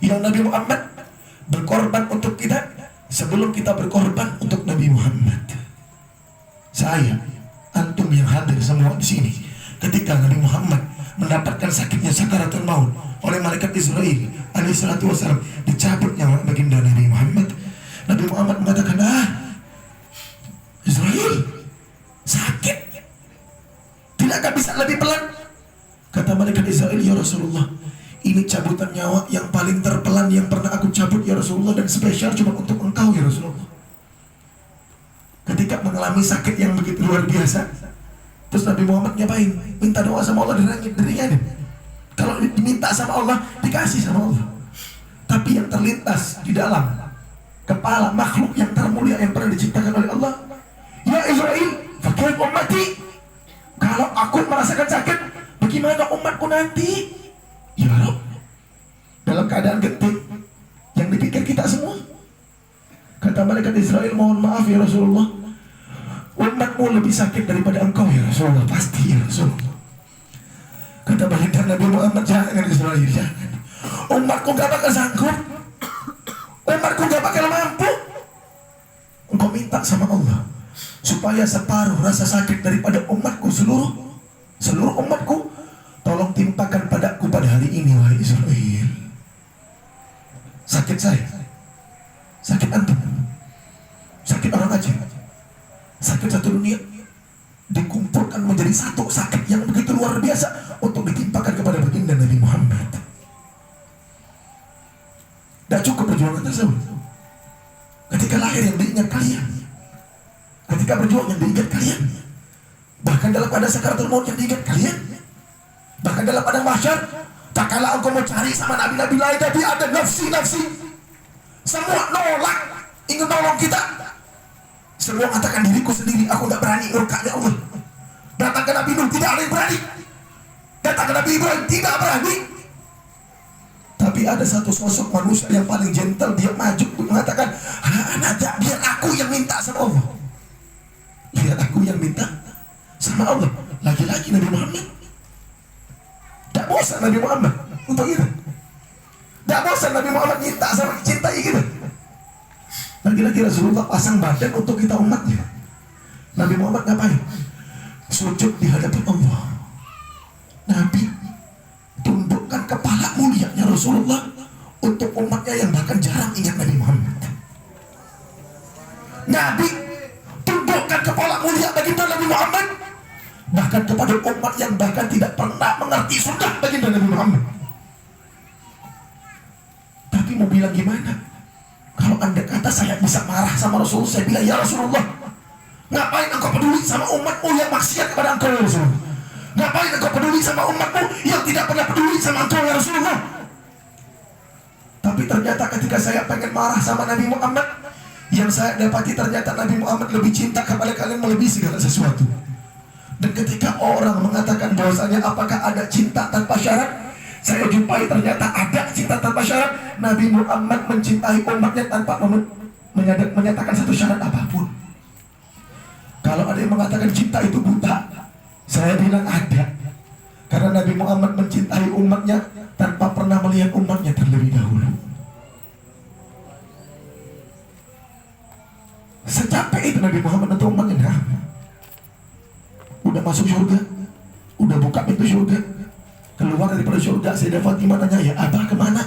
Yang Nabi Muhammad berkorban untuk kita sebelum kita berkorban untuk Nabi Muhammad. Saya, antum yang hadir semua di sini, ketika Nabi Muhammad mendapatkan sakitnya sakaratul maut oleh malaikat Israel alaihissalatu wassalam, dicabut nyawa baginda Nabi Muhammad. Nabi Muhammad mengatakan, Israel sakit, tidakkah bisa lebih pelan? Kata malaikat Israel, "Ya Rasulullah, ini cabutan nyawa yang paling terpelan yang pernah aku cabut ya Rasulullah, dan spesial cuma untuk engkau ya Rasulullah." Ketika mengalami sakit yang begitu luar biasa, terus Nabi Muhammad ngapain? Minta doa sama Allah, dirinya. Kalau diminta sama Allah, dikasih sama Allah. Tapi yang terlintas di dalam kepala makhluk yang termulia yang pernah diciptakan oleh Allah, "Ya Israel, fakir ummati." Kalau aku merasakan sakit, bagaimana umatku nanti? Ya Rabb, dalam keadaan genting yang dipikir kita semua. Kata malaikat Israel, "Mohon maaf ya Rasulullah, umatmu lebih sakit daripada engkau ya Rasulullah." "Pasti ya Rasulullah." Kata baginda Nabi Muhammad, "Jangan Israel, jangan. Umatku gak bakal sanggup, umatku gak bakal mampu." Engkau minta sama Allah supaya separuh rasa sakit daripada umatku, seluruh umatku, tolong timpakan padaku pada hari ini wahai Israel. Sakit saya, sakit antum, sakit orang Aceh, sakit satu dunia, dikumpulkan menjadi satu sakit yang begitu luar biasa untuk ditimpakan kepada baginda Nabi Muhammad. Tidak cukup perjuangan tersebut. Ketika lahir yang diingat kalian, ketika berjuang yang diingat kalian, bahkan dalam keadaan sakaratul maut yang diingat kalian, bahkan dalam keadaan mahsyar, tak kala engkau mau cari sama nabi-nabi lain, tapi ada nafsi-nafsi semua nolak, ingin nolong kita. Semua katakan, "Diriku sendiri, aku tidak berani murkanya Allah." Datang ke Nabi Nuh, tidak ada yang berani. Datang ke Nabi Ibrahim, tidak berani. Tapi ada satu sosok manusia yang paling gentle, dia maju mengatakan, "Anak, biar aku yang minta sama Allah." Biar aku yang minta sama Allah. Lagi-lagi Nabi Muhammad tidak bosan Nabi Muhammad untuk itu. Tidak bosan Nabi Muhammad minta sama cintai kita. Lagi-lagi Rasulullah pasang badan untuk kita umatnya. Nabi Muhammad ngapain? Sujud di hadapan Allah. Nabi tundukkan kepala mulianya Rasulullah untuk umatnya yang bahkan jarang ingat Nabi Muhammad. Nabi tundukkan kepala mulia baginda Nabi Muhammad bahkan kepada umat yang bahkan tidak pernah mengerti sunnah baginda Nabi Muhammad. Tapi mau bilang gimana? Kalau anda kata saya bisa marah sama Rasulullah, saya bilang, "Ya Rasulullah, ngapain engkau peduli sama umatmu yang maksiat kepada engkau ya Rasulullah? Ngapain engkau peduli sama umatmu yang tidak pernah peduli sama engkau ya Rasulullah?" Tapi ternyata ketika saya pengen marah sama Nabi Muhammad Yang saya dapati ternyata Nabi Muhammad lebih cinta kepada kalian melebihi segala sesuatu. Dan ketika orang mengatakan bahwasanya apakah ada cinta tanpa syarat, saya jumpai ternyata ada cinta tanpa syarat. Nabi Muhammad mencintai umatnya tanpa menyatakan satu syarat apapun. Kalau ada yang mengatakan cinta itu buta, saya bilang ada. Karena Nabi Muhammad mencintai umatnya tanpa pernah melihat umatnya terlebih dahulu. Secapek itu Nabi Muhammad untuk umatnya. Nah, udah masuk surga, udah buka pintu surga, keluar daripada surga, Sayyidah Fatimah nanya, ya Abah kemana?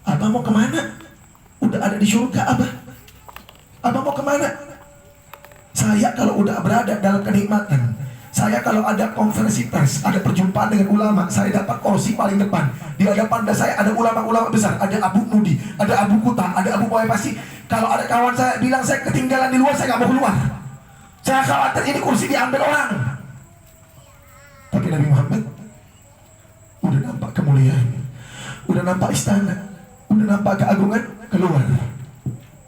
Abah mau kemana? Udah ada di surga Abah. Abah mau kemana? Saya kalau udah berada dalam kenikmatan, saya kalau ada konferensi pers, ada perjumpaan dengan ulama, saya dapat kursi paling depan. Di hadapan saya ada ulama-ulama besar, ada Abu Nudi, ada Abu Kuta, ada Abu Boy Pasti. Kalau ada kawan saya bilang saya ketinggalan di luar, saya nggak mau keluar. Saya khawatir ini kursi diambil orang. Tapi Nabi Muhammad udah nampak kemuliaan, udah nampak istana, udah nampak keagungan, keluar.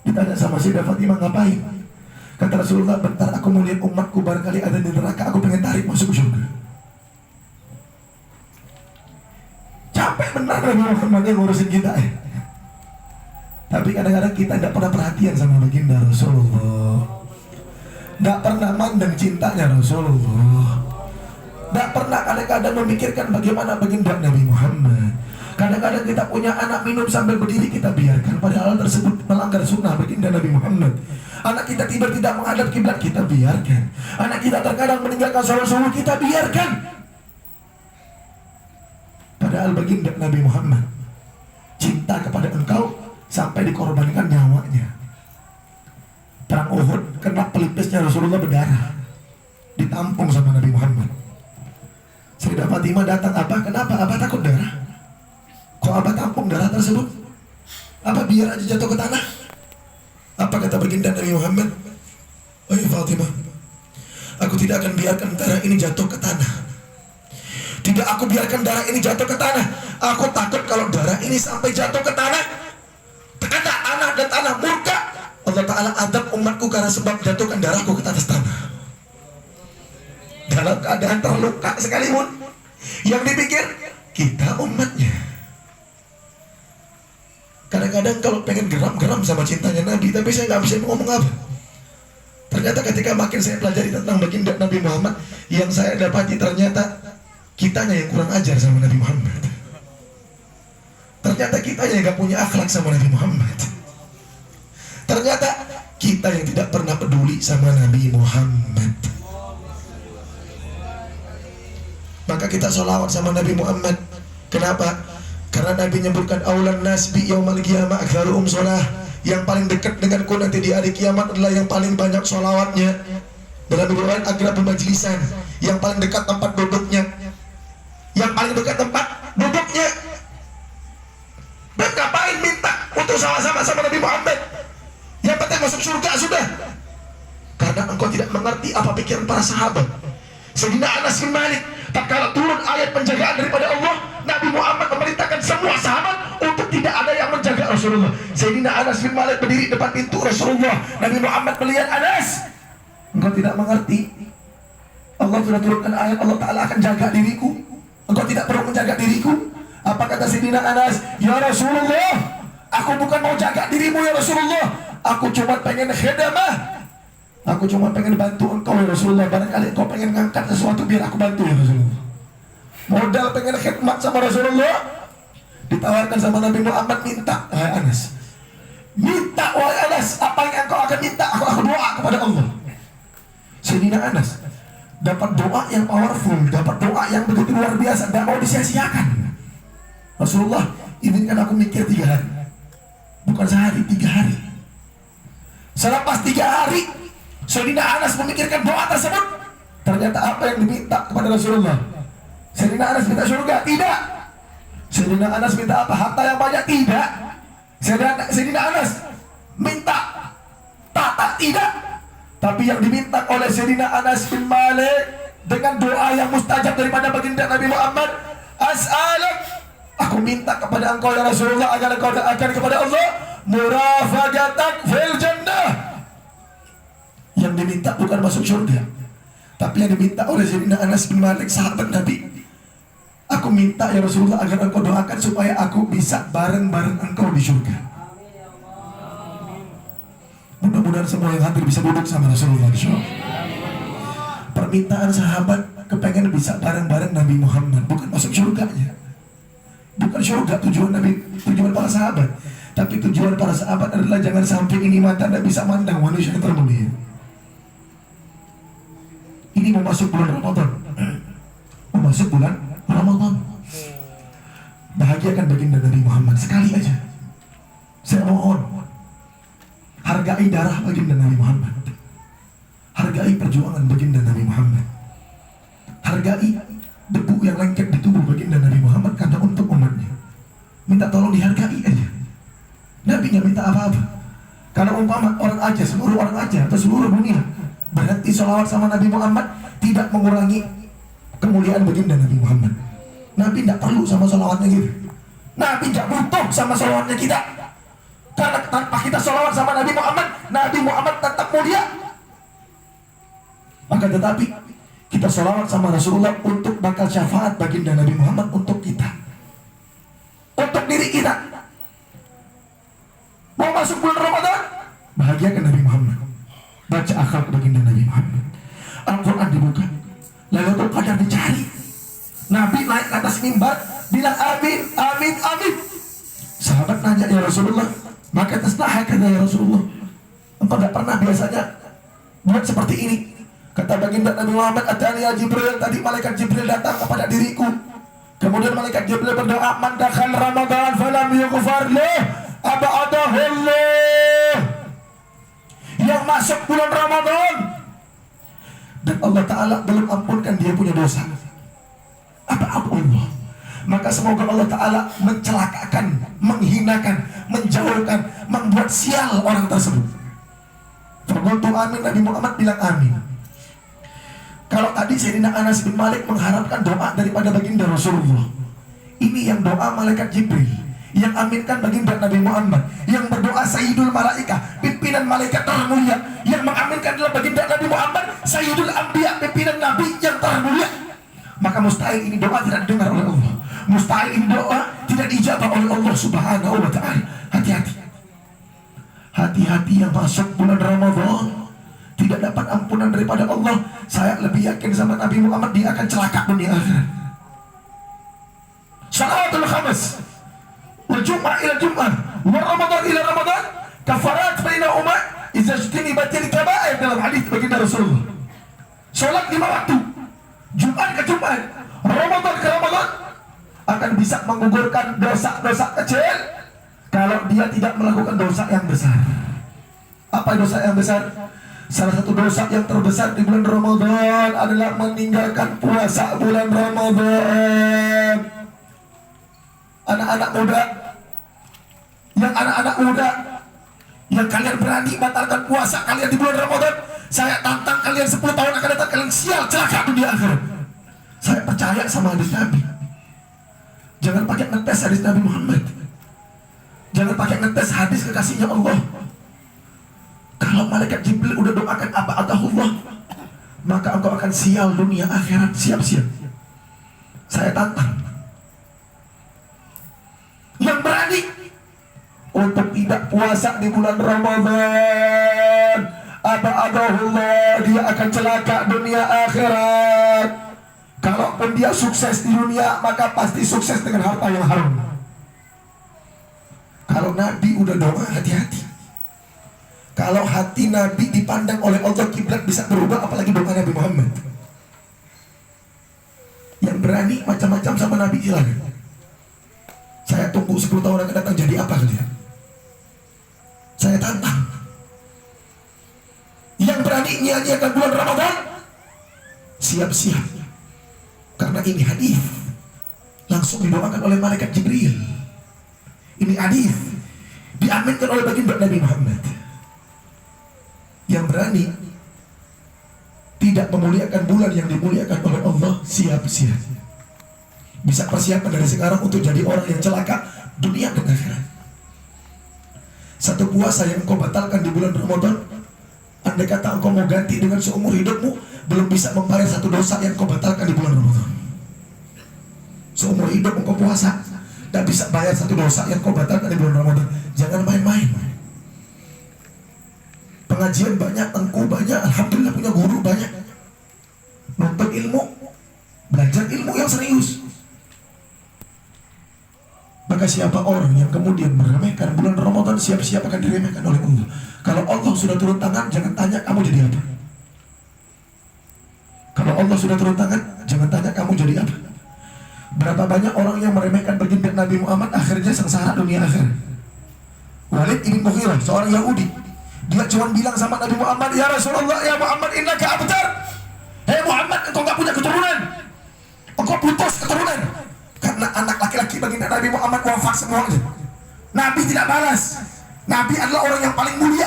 Ditanya sama Sayyidah Fatimah, ngapain? Kata Rasulullah, bentar aku melihat umatku barangkali ada di neraka, aku pengen tarik masuk ke surga. Capek benar Nabi Muhammad yang ngurusin kita ya. Tapi kadang-kadang kita tidak pernah perhatian sama baginda Rasulullah, tidak pernah mandang cintanya Rasulullah, tidak pernah kadang-kadang memikirkan bagaimana baginda Nabi Muhammad. Kadang-kadang kita punya anak minum sambil berdiri, kita biarkan, padahal tersebut melanggar sunnah baginda Nabi Muhammad. Anak kita tiba tidak menghadap kiblat, kita biarkan. Anak kita terkadang meninggalkan sholat subuh, kita biarkan. Padahal baginda Nabi Muhammad cinta kepada engkau sampai dikorbankan nyawanya. Perang Uhud kena pelipisnya Rasulullah berdarah, ditampung sama Nabi Muhammad. Sayyidah Fatimah datang, Abah kenapa? Abah takut darah? Kok Abah tampung darah tersebut? Abah biar aja jatuh ke tanah. Apa kata baginda Nabi Muhammad? Oh ya Fatimah, aku tidak akan biarkan darah ini jatuh ke tanah. Tidak aku biarkan darah ini jatuh ke tanah. Aku takut kalau darah ini sampai jatuh ke tanah, karena anak dan tanah murka, Allah Ta'ala adab umatku karena sebab jatuhkan darahku ke atas tanah. Dalam keadaan terluka sekalipun, yang dipikir kita umatnya. Kadang-kadang kalau pengen geram-geram sama cintanya Nabi, tapi saya nggak bisa ngomong apa. Ternyata ketika makin saya pelajari tentang baginda Nabi Muhammad, yang saya dapati ternyata kitanya yang kurang ajar sama Nabi Muhammad. Ternyata kitanya yang nggak punya akhlak sama Nabi Muhammad. Ternyata kita yang tidak pernah peduli sama Nabi Muhammad. Maka kita sholawat sama Nabi Muhammad. Kenapa? Karena Nabi menyebutkan aulan nas bi yaumal qiyamah aktsaruhum shalah. Yang paling dekat denganku nanti di hari kiamat adalah yang paling banyak sholawatnya. Dalam riwayat akrab majlisan, yang paling dekat tempat duduknya. Yang paling dekat tempat duduknya. Dan ngapain minta untuk sama-sama sama Nabi Muhammad? Yang penting masuk surga sudah. Karena engkau tidak mengerti apa pikiran para sahabat. Sayyidina Anas bin Malik, tatkala turun ayat penjagaan daripada Allah, Nabi Muhammad memerintahkan semua sahabat untuk tidak ada yang menjaga Rasulullah. Sayyidina Anas bin Malik berdiri depan pintu Rasulullah. Nabi Muhammad melihat Anas, engkau tidak mengerti, Allah sudah turunkan ayat Allah Ta'ala akan jaga diriku, engkau tidak perlu menjaga diriku. Apa kata Sayyidina Anas? Ya Rasulullah, aku bukan mau jaga dirimu ya Rasulullah, aku cuma pengen khidmah, aku cuma pengen bantu engkau ya Rasulullah. Barangkali engkau pengen ngangkat sesuatu, biar aku bantu ya Rasulullah. Modal pengen khidmat sama Rasulullah, ditawarkan sama Nabi Muhammad, minta wahai Anas, minta wahai Anas, apa yang engkau akan minta, aku doa kepada Allah. Sayyidina Anas dapat doa yang powerful, dapat doa yang begitu luar biasa, tidak mau disia-siakan. Rasulullah, izinkan aku mikir 3 hari, bukan sehari, 3 hari. Selepas 3 hari Sayyidina Anas memikirkan doa tersebut, ternyata apa yang diminta kepada Rasulullah? Sayyidina Anas minta surga? Tidak. Sayyidina Anas minta apa? Harta yang banyak? Tidak. Sayyidina Anas minta tata? Tidak. Tapi yang diminta oleh Sayyidina Anas bin Malik dengan doa yang mustajab daripada baginda Nabi Muhammad, as'alak, aku minta kepada engkau ya Rasulullah agar engkau doakan kepada Allah, murafaqatak fil jannah, Yang diminta bukan masuk surga, tapi yang diminta oleh Sayyidina Anas bin Malik, sahabat Nabi, aku minta ya Rasulullah agar engkau doakan supaya aku bisa bareng-bareng engkau di surga. Mudah-mudahan semua yang hadir bisa duduk sama Rasulullah. Permintaan sahabat kepengen bisa bareng-bareng Nabi Muhammad, bukan masuk surganya. Bukan surga tujuan Nabi, tujuan para sahabat. Tapi tujuan para sahabat adalah jangan sampai ini mata tidak bisa mandang manusia yang termulia. Ini mau masuk bulan Ramadan, mau masuk bulan Ramadan. Bahagiakan baginda Nabi Muhammad sekali aja. Saya mohon, hargai darah baginda Nabi Muhammad, hargai perjuangan baginda Nabi Muhammad, hargai debu yang lengket di tubuh baginda Nabi Muhammad karena untuk umatnya. Minta tolong dihargai aja. Nabi nggak minta apa-apa. Kalau umpama orang Aceh, seluruh orang Aceh atau seluruh dunia berhenti sholawat sama Nabi Muhammad, tidak mengurangi kemuliaan baginda Nabi Muhammad. Nabi tidak perlu sama sholawatnya gitu. Nabi tidak butuh sama sholawatnya kita. Karena tanpa kita sholawat sama Nabi Muhammad tetap mulia. Maka tetapi kita sholawat sama Rasulullah untuk bakal syafaat baginda Nabi Muhammad untuk kita, untuk diri kita. Mau masuk bulan Ramadan, bahagiakan Nabi Muhammad, baca akhlak baginda Nabi Muhammad. Al-Quran dibuka, Lailatul Qadar dicari. Nabi naik ke atas mimbar, bilang amin, amin, amin. Sahabat nanya, ya Rasulullah, maka tasnah kata ya Rasulullah, engkau tidak pernah biasanya buat seperti ini. Kata baginda Nabi Muhammad, atani ya Jibril, tadi malaikat Jibril datang kepada diriku. Kemudian malaikat Jibril berdoa, man dakhal Ramadan falam yughfar lahu abadahullah. Yang masuk bulan Ramadan dan Allah Ta'ala belum ampunkan dia punya dosa, apa Allah, maka semoga Allah Ta'ala mencelakakan, menghinakan, menjauhkan, membuat sial orang tersebut. Faqultu amin, Nabi Muhammad bilang amin. Kalau tadi Sayyidina Anas bin Malik mengharapkan doa daripada baginda Rasulullah, ini yang doa malaikat Jibril, yang aminkan baginda Nabi Muhammad, yang berdoa Sayyidul Malaikah, pimpinan malaikat termulia, yang mengaminkan adalah baginda Nabi Muhammad, Sayyidul Anbiya, pimpinan Nabi yang termulia. Maka mustahil ini doa tidak didengar oleh Allah, mustahil ini doa tidak dijabah oleh Allah Subhanahu wa Ta'ala. Hati-hati, hati-hati yang masuk bulan Ramadan tidak dapat ampunan daripada Allah. Saya lebih yakin sama Nabi Muhammad, dia akan celaka dunia akhirat. Salawatul khamis, wal jum'ah ila jum'ah, wa Ramadan ila Ramadan, kafarat bainahuma idza ijtanibatil kaba'ir, dalam hadis baginda Rasulullah. Salat 5 waktu, Jumat ke Jumat, Ramadan ke Ramadan, akan bisa menggugurkan dosa-dosa kecil kalau dia tidak melakukan dosa yang besar. Apa dosa yang besar? Salah satu dosa yang terbesar di bulan Ramadan adalah meninggalkan puasa bulan Ramadan. Anak-anak muda, yang kalian berani batalkan puasa kalian di bulan Ramadan, saya tantang kalian 10 tahun akan datang kalian sial celaka dunia akhirat. Saya percaya sama hadis Nabi. Jangan pakai ngetes hadis Nabi Muhammad, jangan pakai ngetes hadis kekasihnya Allah. Kalau malaikat Jibril udah doakan apa Allah, maka engkau akan sial dunia akhirat. Siap-siap. Saya tantang yang berani untuk tidak puasa di bulan Ramadan, Allah, dia akan celaka dunia akhirat. Kalaupun dia sukses di dunia, maka pasti sukses dengan harta yang haram. Kalau Nabi udah doa, hati-hati. Kalau hati Nabi dipandang oleh Allah, kiblat bisa berubah, apalagi doa Nabi Muhammad. Yang berani macam-macam sama Nabi, silakan. Saya tunggu 10 tahun akan datang, jadi apa kalian? Saya tantang. Yang berani nyanyiakan bulan Ramadan, siap-siap. Karena ini hadis langsung didoakan oleh malaikat Jibril. Ini hadis diaminkan oleh baginda Nabi Muhammad. Yang berani tidak memuliakan bulan yang dimuliakan oleh Allah, siap-siap. Bisa persiapan dari sekarang untuk jadi orang yang celaka dunia dan akhirat. Satu puasa yang kau batalkan di bulan Ramadan, Andai kata engkau mau ganti dengan seumur hidupmu, belum bisa membayar satu dosa yang kau batalkan di bulan Ramadan. Seumur hidup engkau puasa, tidak bisa bayar satu dosa yang kau batalkan di bulan Ramadan. Jangan main-main. Pengajian banyak, engkau banyak, alhamdulillah punya guru banyak. Nonton ilmu, belajar ilmu yang serius. Maka siapa orang yang kemudian meremehkan bulan Ramadan, siap-siap akan diremehkan oleh Allah. Kalau Allah sudah turun tangan, jangan tanya kamu jadi apa. Kalau Allah sudah turun tangan, jangan tanya kamu jadi apa. Berapa banyak orang yang meremehkan baginda Nabi Muhammad, akhirnya sengsara dunia akhir. Walid ibn Mughirah, seorang Yahudi, dia cuma bilang sama Nabi Muhammad, ya Rasulullah, ya Muhammad, innaka abtar. Hei Muhammad, engkau gak punya keturunan, engkau putus keturunan. Karena anak laki-laki baginda Nabi Muhammad wafat semuanya. Nabi tidak balas. Nabi adalah orang yang paling mulia.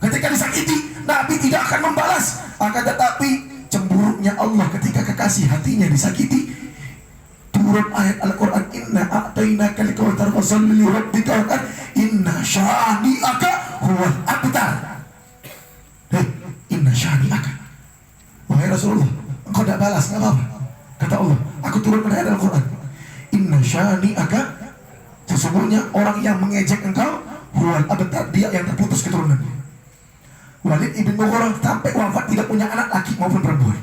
Ketika disakiti, Nabi tidak akan membalas. Akan tetapi cemburunya Allah ketika kekasih hatinya disakiti, turun ayat Al-Quran, inna a'tainaka al-kautsar fasholli li rabbika wanhar inna syani'aka huwal abtar. Hei, inna syani'aka. Wahai Rasulullah, engkau tidak balas, nggak apa-apa. Kata Allah, aku turunkan ayat Al-Quran, inna syani'aka, sesungguhnya orang yang mengejek engkau huwal abtar, dia yang terputus keturunannya. Walid ibn Mughirah sampai wafat tidak punya anak laki maupun perempuan.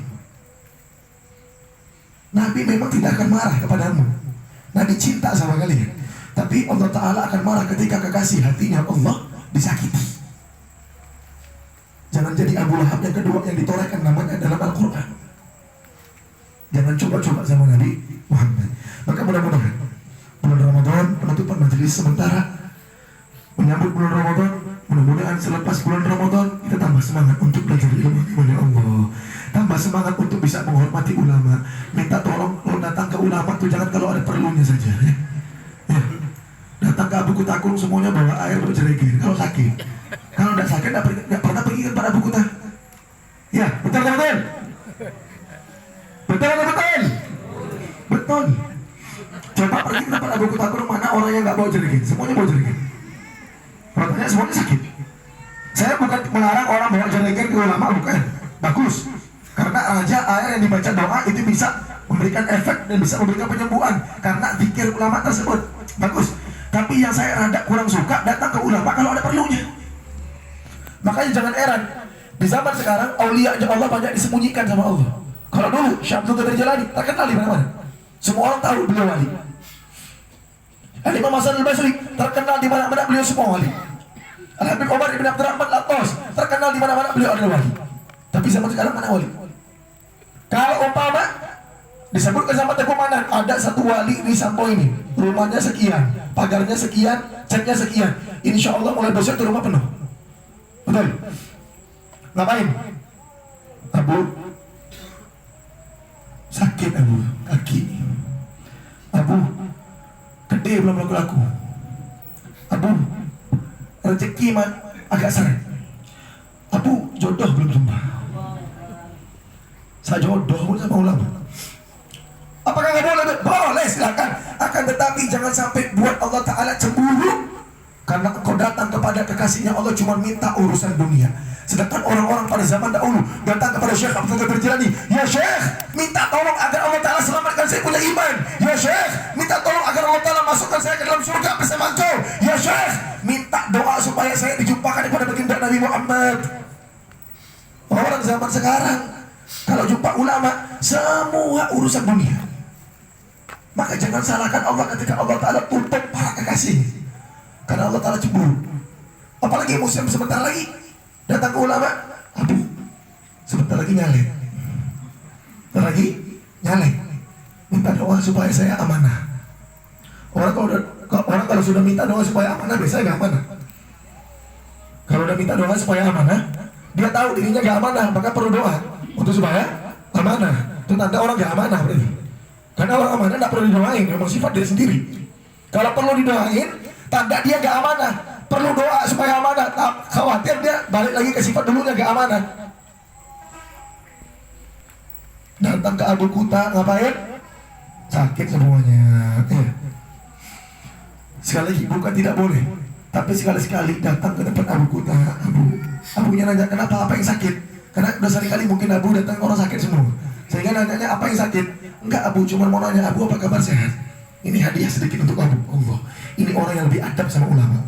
Nabi memang tidak akan marah kepadamu. Nabi cinta sama kalian. Tapi Allah Ta'ala akan marah ketika kekasih hatinya Allah disakiti. Jangan jadi Abu Lahab yang kedua yang ditorehkan namanya dalam Al-Quran. Jangan coba-coba sama Nabi Muhammad. Maka mudah-mudahan bulan Ramadan, penutupan majelis sementara, menyambut bulan Ramadan, mudah-mudahan selepas bulan Ramadan kita tambah semangat untuk belajar ilmu oleh Allah, tambah semangat untuk bisa menghormati ulama. Minta tolong kalau datang ke ulama tuh jangan kalau ada perlunya saja, ya. Ya. Datang ke Abu Kutakun semuanya bawa air untuk jeregir kalau sakit. Kalau tidak sakit tidak pernah pergi ke Abu Kuta. Ya, betul betul. Betul betul. Betul. Coba pergi ke Abu Kutakun, mana orang yang nggak bawa jeregir? Semuanya bawa jeregir. Pertanyaan semuanya sakit. Saya bukan melarang orang bawa jeregir ke ulama, bukan. Bagus. Karena aja air yang dibaca doa itu bisa memberikan efek dan bisa memberikan penyembuhan karena zikir ulama tersebut. Bagus. Tapi yang saya rada kurang suka datang ke ulama kalau ada perlunya. Makanya jangan heran di zaman sekarang aulia Allah banyak disembunyikan sama Allah. Kalau dulu Syekh Abdul Qadir Jalani terkenal di mana-mana. Semua orang tahu beliau wali. Al-Imam Hasan al-Basri terkenal di mana-mana, beliau semua wali. Al-Habib Umar ibn Abdurrahman Al-Atas terkenal di mana-mana, beliau adalah wali. Tapi zaman sekarang mana wali? Kalau umpama disebutkan sama Teguh Manan, ada satu wali di Sampo ini, rumahnya sekian, pagarnya sekian, catnya sekian, insya Allah mulai besok itu rumah penuh. Betul? Ngapain? Abu sakit, Abu kaki, Abu gede belum laku-laku, Abu rezeki agak seret, Abu jodoh belum jumpa. Saya jodoh pun sama ulama. Apakah nggak boleh? Boleh, silakan. Akan tetapi jangan sampai buat Allah Ta'ala cemburu karena engkau datang kepada kekasihnya Allah cuma minta urusan dunia. Sedangkan orang-orang pada zaman dahulu datang kepada Syekh Abdul Qadir Jilani, ya Syekh, minta tolong agar Allah Ta'ala selamatkan saya punya iman. Ya Syekh, minta tolong agar Allah Ta'ala masukkan saya ke dalam surga bersama engkau. Ya Syekh, minta doa supaya saya dijumpakan kepada baginda Nabi Muhammad. Orang zaman sekarang kalau jumpa ulama semua urusan dunia. Maka jangan salahkan Allah ketika Allah Ta'ala tutup para kekasih, karena Allah Ta'ala cemburu. Apalagi musim sebentar lagi datang ke ulama, Abu sebentar lagi nyalek, sebentar lagi nyalek, minta doa supaya saya amanah. Orang kalau sudah minta doa supaya amanah biasanya gak amanah. Kalau udah minta doa supaya amanah, dia tahu dirinya gak amanah, maka perlu doa untuk supaya amanah. Itu tanda orang gak amanah berarti. Karena orang amanah gak perlu didoain, memang sifat dia sendiri. Kalau perlu didoain, tanda dia gak amanah. Perlu doa supaya amanah. Khawatir dia balik lagi ke sifat dulunya gak amanah. Datang ke Abu Kuta ngapain? Sakit semuanya. Sekali lagi bukan tidak boleh, tapi sekali-sekali datang ke tempat Abu Kuta, Abu Abunya nanya, kenapa, apa yang sakit? Karena udah sering kali mungkin Abu datang orang sakit semua. Sehingga nanya, apa yang sakit? Enggak Abu, cuma mau nanya, Abu apa kabar, sehat? Ini hadiah sedikit untuk Abu. Allah, ini orang yang lebih adab sama ulama.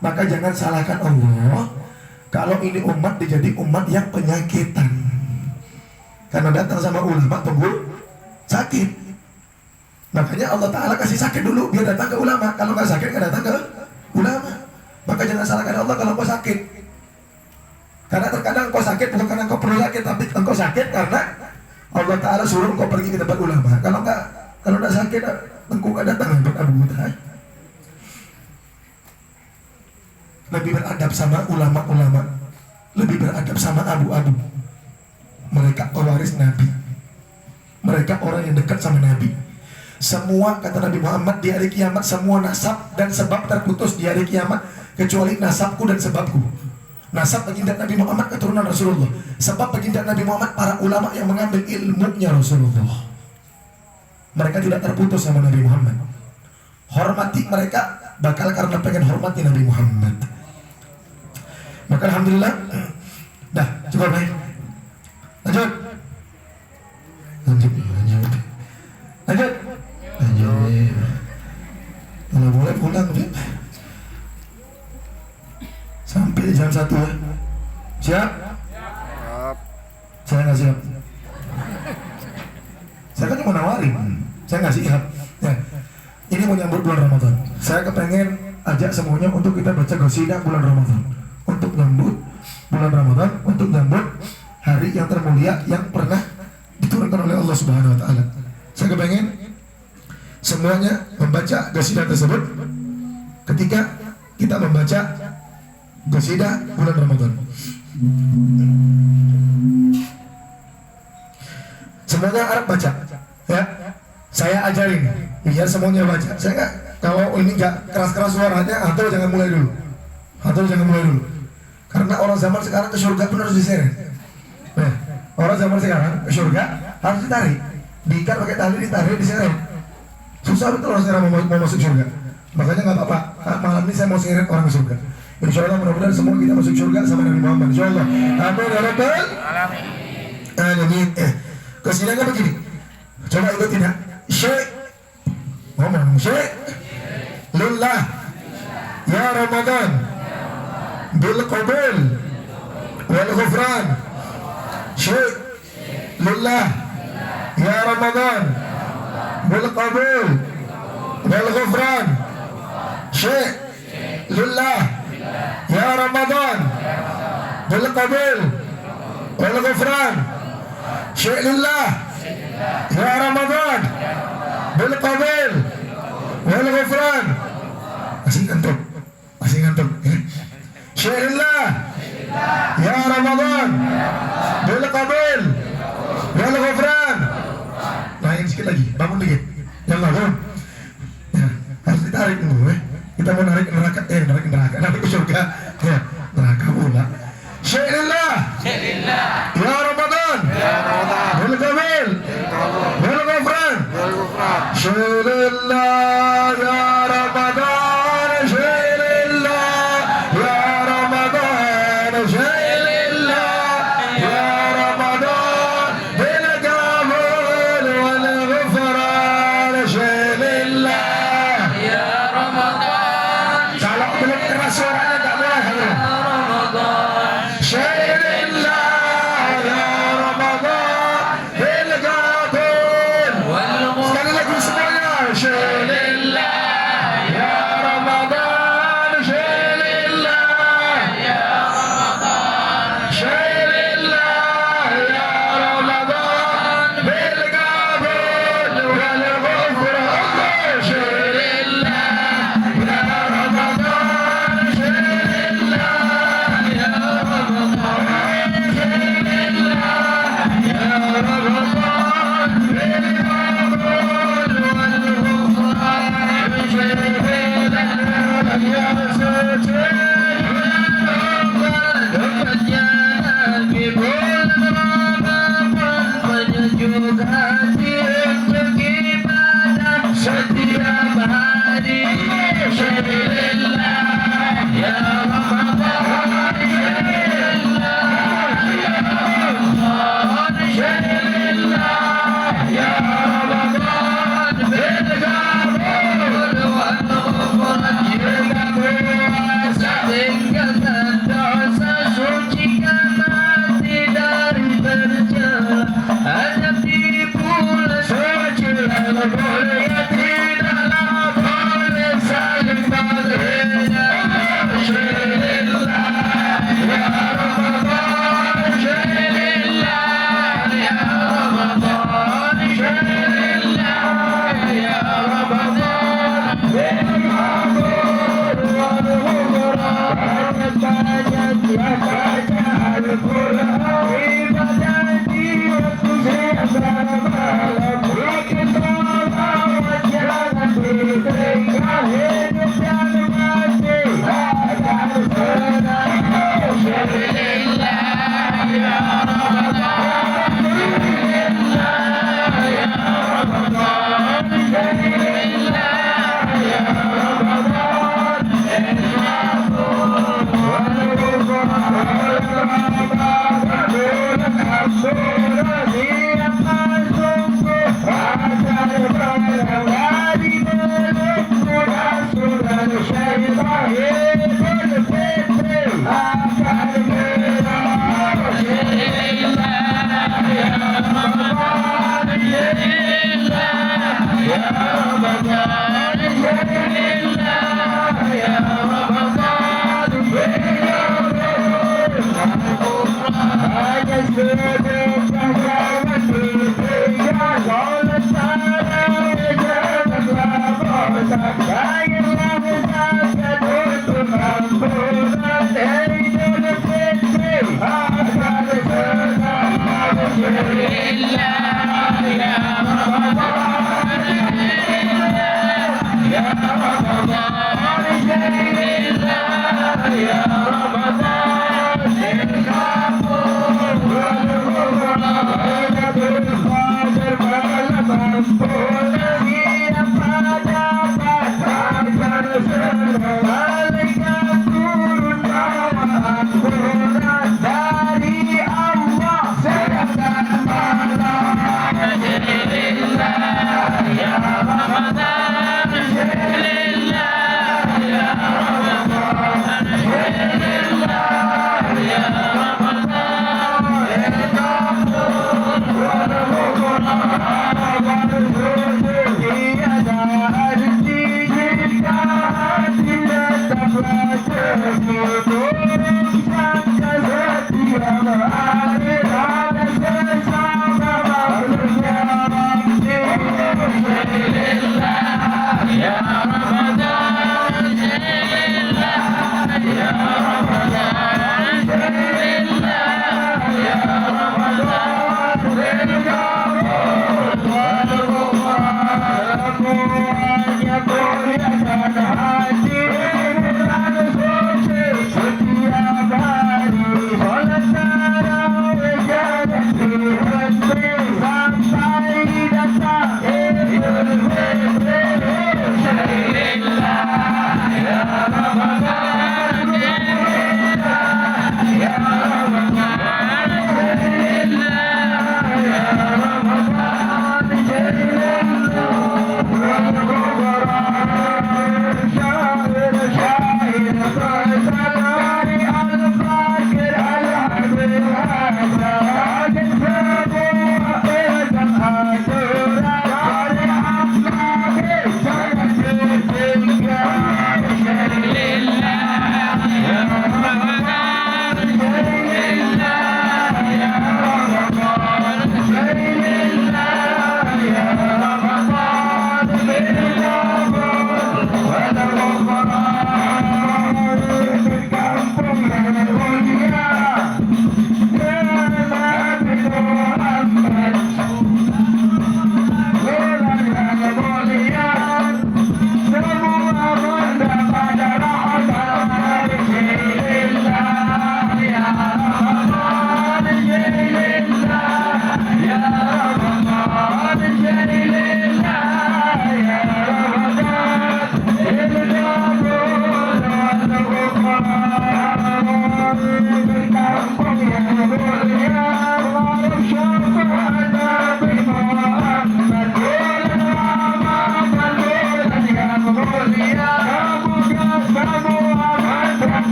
Maka jangan salahkan Allah kalau ini umat dijadi umat yang penyakitan. Karena datang sama ulama tunggu sakit. Makanya Allah Ta'ala kasih sakit dulu biar datang ke ulama. Kalau nggak sakit nggak datang ke ulama. Maka jangan salahkan Allah kalau kau sakit. Karena terkadang kau sakit bukan karena kau perlu sakit, tapi engkau sakit karena Allah Ta'ala suruh engkau pergi ke tempat ulama. Kalau nggak sakit, engkau nggak datang untuk Abu Muta. Lebih beradab sama ulama-ulama, lebih beradab sama abu-abu. Mereka pewaris Nabi, mereka orang yang dekat sama Nabi. Semua, kata Nabi Muhammad, di hari kiamat semua nasab dan sebab terputus di hari kiamat kecuali nasabku dan sebabku. Nasab baginda Nabi Muhammad keturunan Rasulullah, sebab baginda Nabi Muhammad para ulama yang mengambil ilmunya Rasulullah. Mereka tidak terputus sama Nabi Muhammad. Hormati mereka bakal karena pengen hormati Nabi Muhammad. Maka alhamdulillah. Dah, cukup baik. Lanjut. Kalau boleh pulang, sampai jam 1 ya. Siap? Saya nggak siap. Saya kan cuma nawarin. Saya nggak siap. Ya. Ini mau nyambut bulan Ramadan. Saya kepengen ajak semuanya untuk kita baca qasidah bulan Ramadan. Untuk nyambut bulan Ramadan, untuk nyambut hari yang termulia yang pernah diturunkan oleh Allah Subhanahu Wa Taala. Saya kepengen semuanya membaca qasidah tersebut ketika kita membaca qasidah bulan Ramadan. Semuanya Arab baca, ya. Saya ajarin, biar semuanya baca. Saya nggak, kalau ini nggak keras-keras suaranya, atau jangan mulai dulu. Karena orang zaman sekarang ke surga pun harus diseret. Nah, orang zaman sekarang ke surga harus ditarik, diikat pakai tali, ditarik, diseret. Susah betul orang sekarang mau masuk surga. Makanya nggak apa-apa. Malam ini saya mau seret orang ke surga. Insya Allah mudah-mudahan semua kita masuk surga sama Nabi Muhammad. Insya Allah. Amin ya Rabbal alamin. Kesidangnya begini. Coba ikutin ya. Syekh ngomong, Syekh lillah ya Ramadan bil qabul wal ghufran. Syekh lillah ya Ramadan bil qabul wal ghufran. Syekh lillah ya Ramadan bil qabul wal ghufran. Syekh lillah ya Ramadan bil qabul wal ghufran. Masih ngantuk ya. Syekh lillah ya Ramadan bil qabul wal ghufran. Naik sedikit lagi, bangun dikit. Jangan bangun. Ya, harus ditarik dulu ya. Kita mau narik neraka, narik ke surga. Ya, neraka pula. Syekh lillah ya Ramadan bil qabul wal ghufran. Syekh lillah ya Ramadan, Syekh lillah ya Ramadan, Syekh lillah ya Ramadan bil qabul wal ghufran. Syekh lillah ya Ramadan. Kalau belum keras suaranya tak boleh. Syekh lillah ya Ramadan bil qabul wal ghufran. Sekali lagi semuanya. Syekh lillah ya Ramadan, Syekh lillah ya Ramadan, Syekh lillah ya Ramadan bil qabul wal ghufran. Syekh lillah ya Ramadan, Syekh lillah ya Ramadan, Syekh lillah ya Ramadan bil qabul wal ghufran. Syekh lillah ya setiap hari. Syekh lillah ya Ramadan.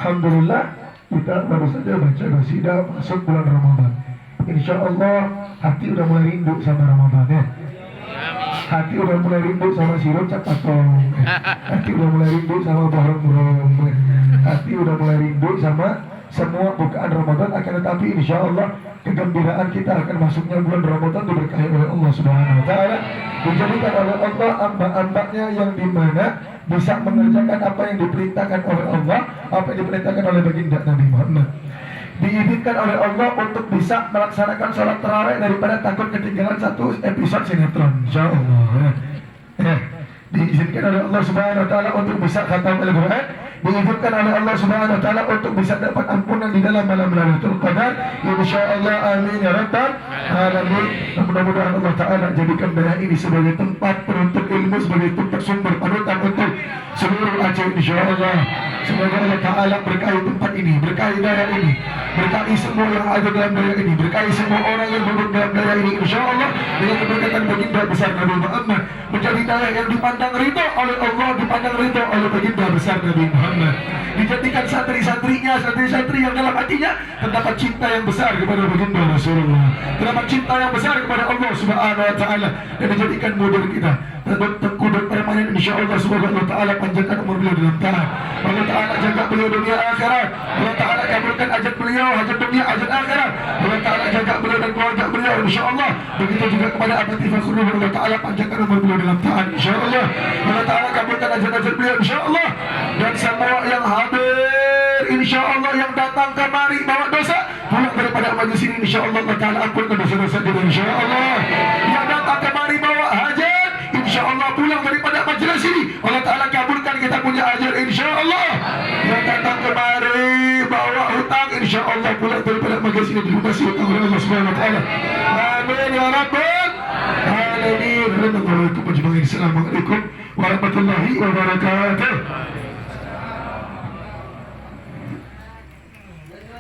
Alhamdulillah kita baru saja baca qasidah masuk bulan Ramadan. Insya Allah hati udah mulai rindu sama Ramadan ya. Hati udah mulai rindu sama sirup capatong. Hati udah mulai rindu sama borong-borong. Hati udah mulai rindu sama semua bukaan Ramadan. Akan tetapi insya Allah kegembiraan kita akan masuknya bulan Ramadan diberkahi oleh Allah Subhanahu Wa Taala, dijadikan oleh Allah hamba-hambanya yang dimana bisa mengerjakan apa yang diperintahkan oleh Allah, apa yang diperintahkan oleh baginda Nabi Muhammad. Diizinkan oleh Allah untuk bisa melaksanakan sholat tarawih daripada takut ketinggalan satu episode sinetron. Insya Allah. diizinkan oleh Allah Subhanahu wa taala untuk bisa khatam Al-Qur'an, diizinkan oleh Allah Subhanahu wa taala untuk bisa dapat ampunan di dalam malam Lailatul Qadar. Insyaallah, amin ya rabbal alamin. Mudah-mudahan Allah taala jadikan daerah ini sebagai tempat penuntut ilmu, sebagai tempat sumber panutan untuk seluruh Aceh insyaallah. Semoga Allah taala berkahi tempat ini, berkahi daerah ini, berkahi semua yang ada dalam daerah ini, berkahi semua orang yang duduk dalam daerah ini insyaallah, dengan keberkatan baginda besar Nabi Muhammad, menjadi daerah yang dipandang ridho oleh Allah, dipandang ridho oleh baginda besar Nabi Muhammad, dijadikan santri-santrinya, santri-santri yang dalam hatinya terdapat cinta yang besar kepada baginda Rasulullah, terdapat cinta yang besar kepada Allah Subhanahu wa taala, dan dijadikan model kita teguh dan permanen insyaallah. Semoga Allah taala panjangkan umur beliau dalam taat, Allah taala jaga beliau dunia akhirat, Allah taala kabulkan hajat beliau, hajat dunia, hajat akhirat, Allah taala jaga beliau dan keluarga beliau insyaallah. Begitu juga kepada Abati Fakhrul, Allah taala panjangkan umur beliau dalam taat insyaallah, Allah taala kabulkan hajat-hajat beliau insyaallah. Dan semua yang hadir insyaallah, yang datang kemari bawa dosa pulang daripada majlis ini insyaallah, Allah taala ampunkan dosa-dosa kita insyaallah. Yang datang kemari bawa hajat insyaallah, pulang daripada majlis ini Allah taala kabulkan kita punya hajat insyaallah. Yang datang kemari bawa hutang insyaallah, pulang daripada majlis ini dilunasi hutang oleh Allah Subhanahu wa taala. Amin ya rabbal alamin. Assalamualaikum warahmatullahi wabarakatuh.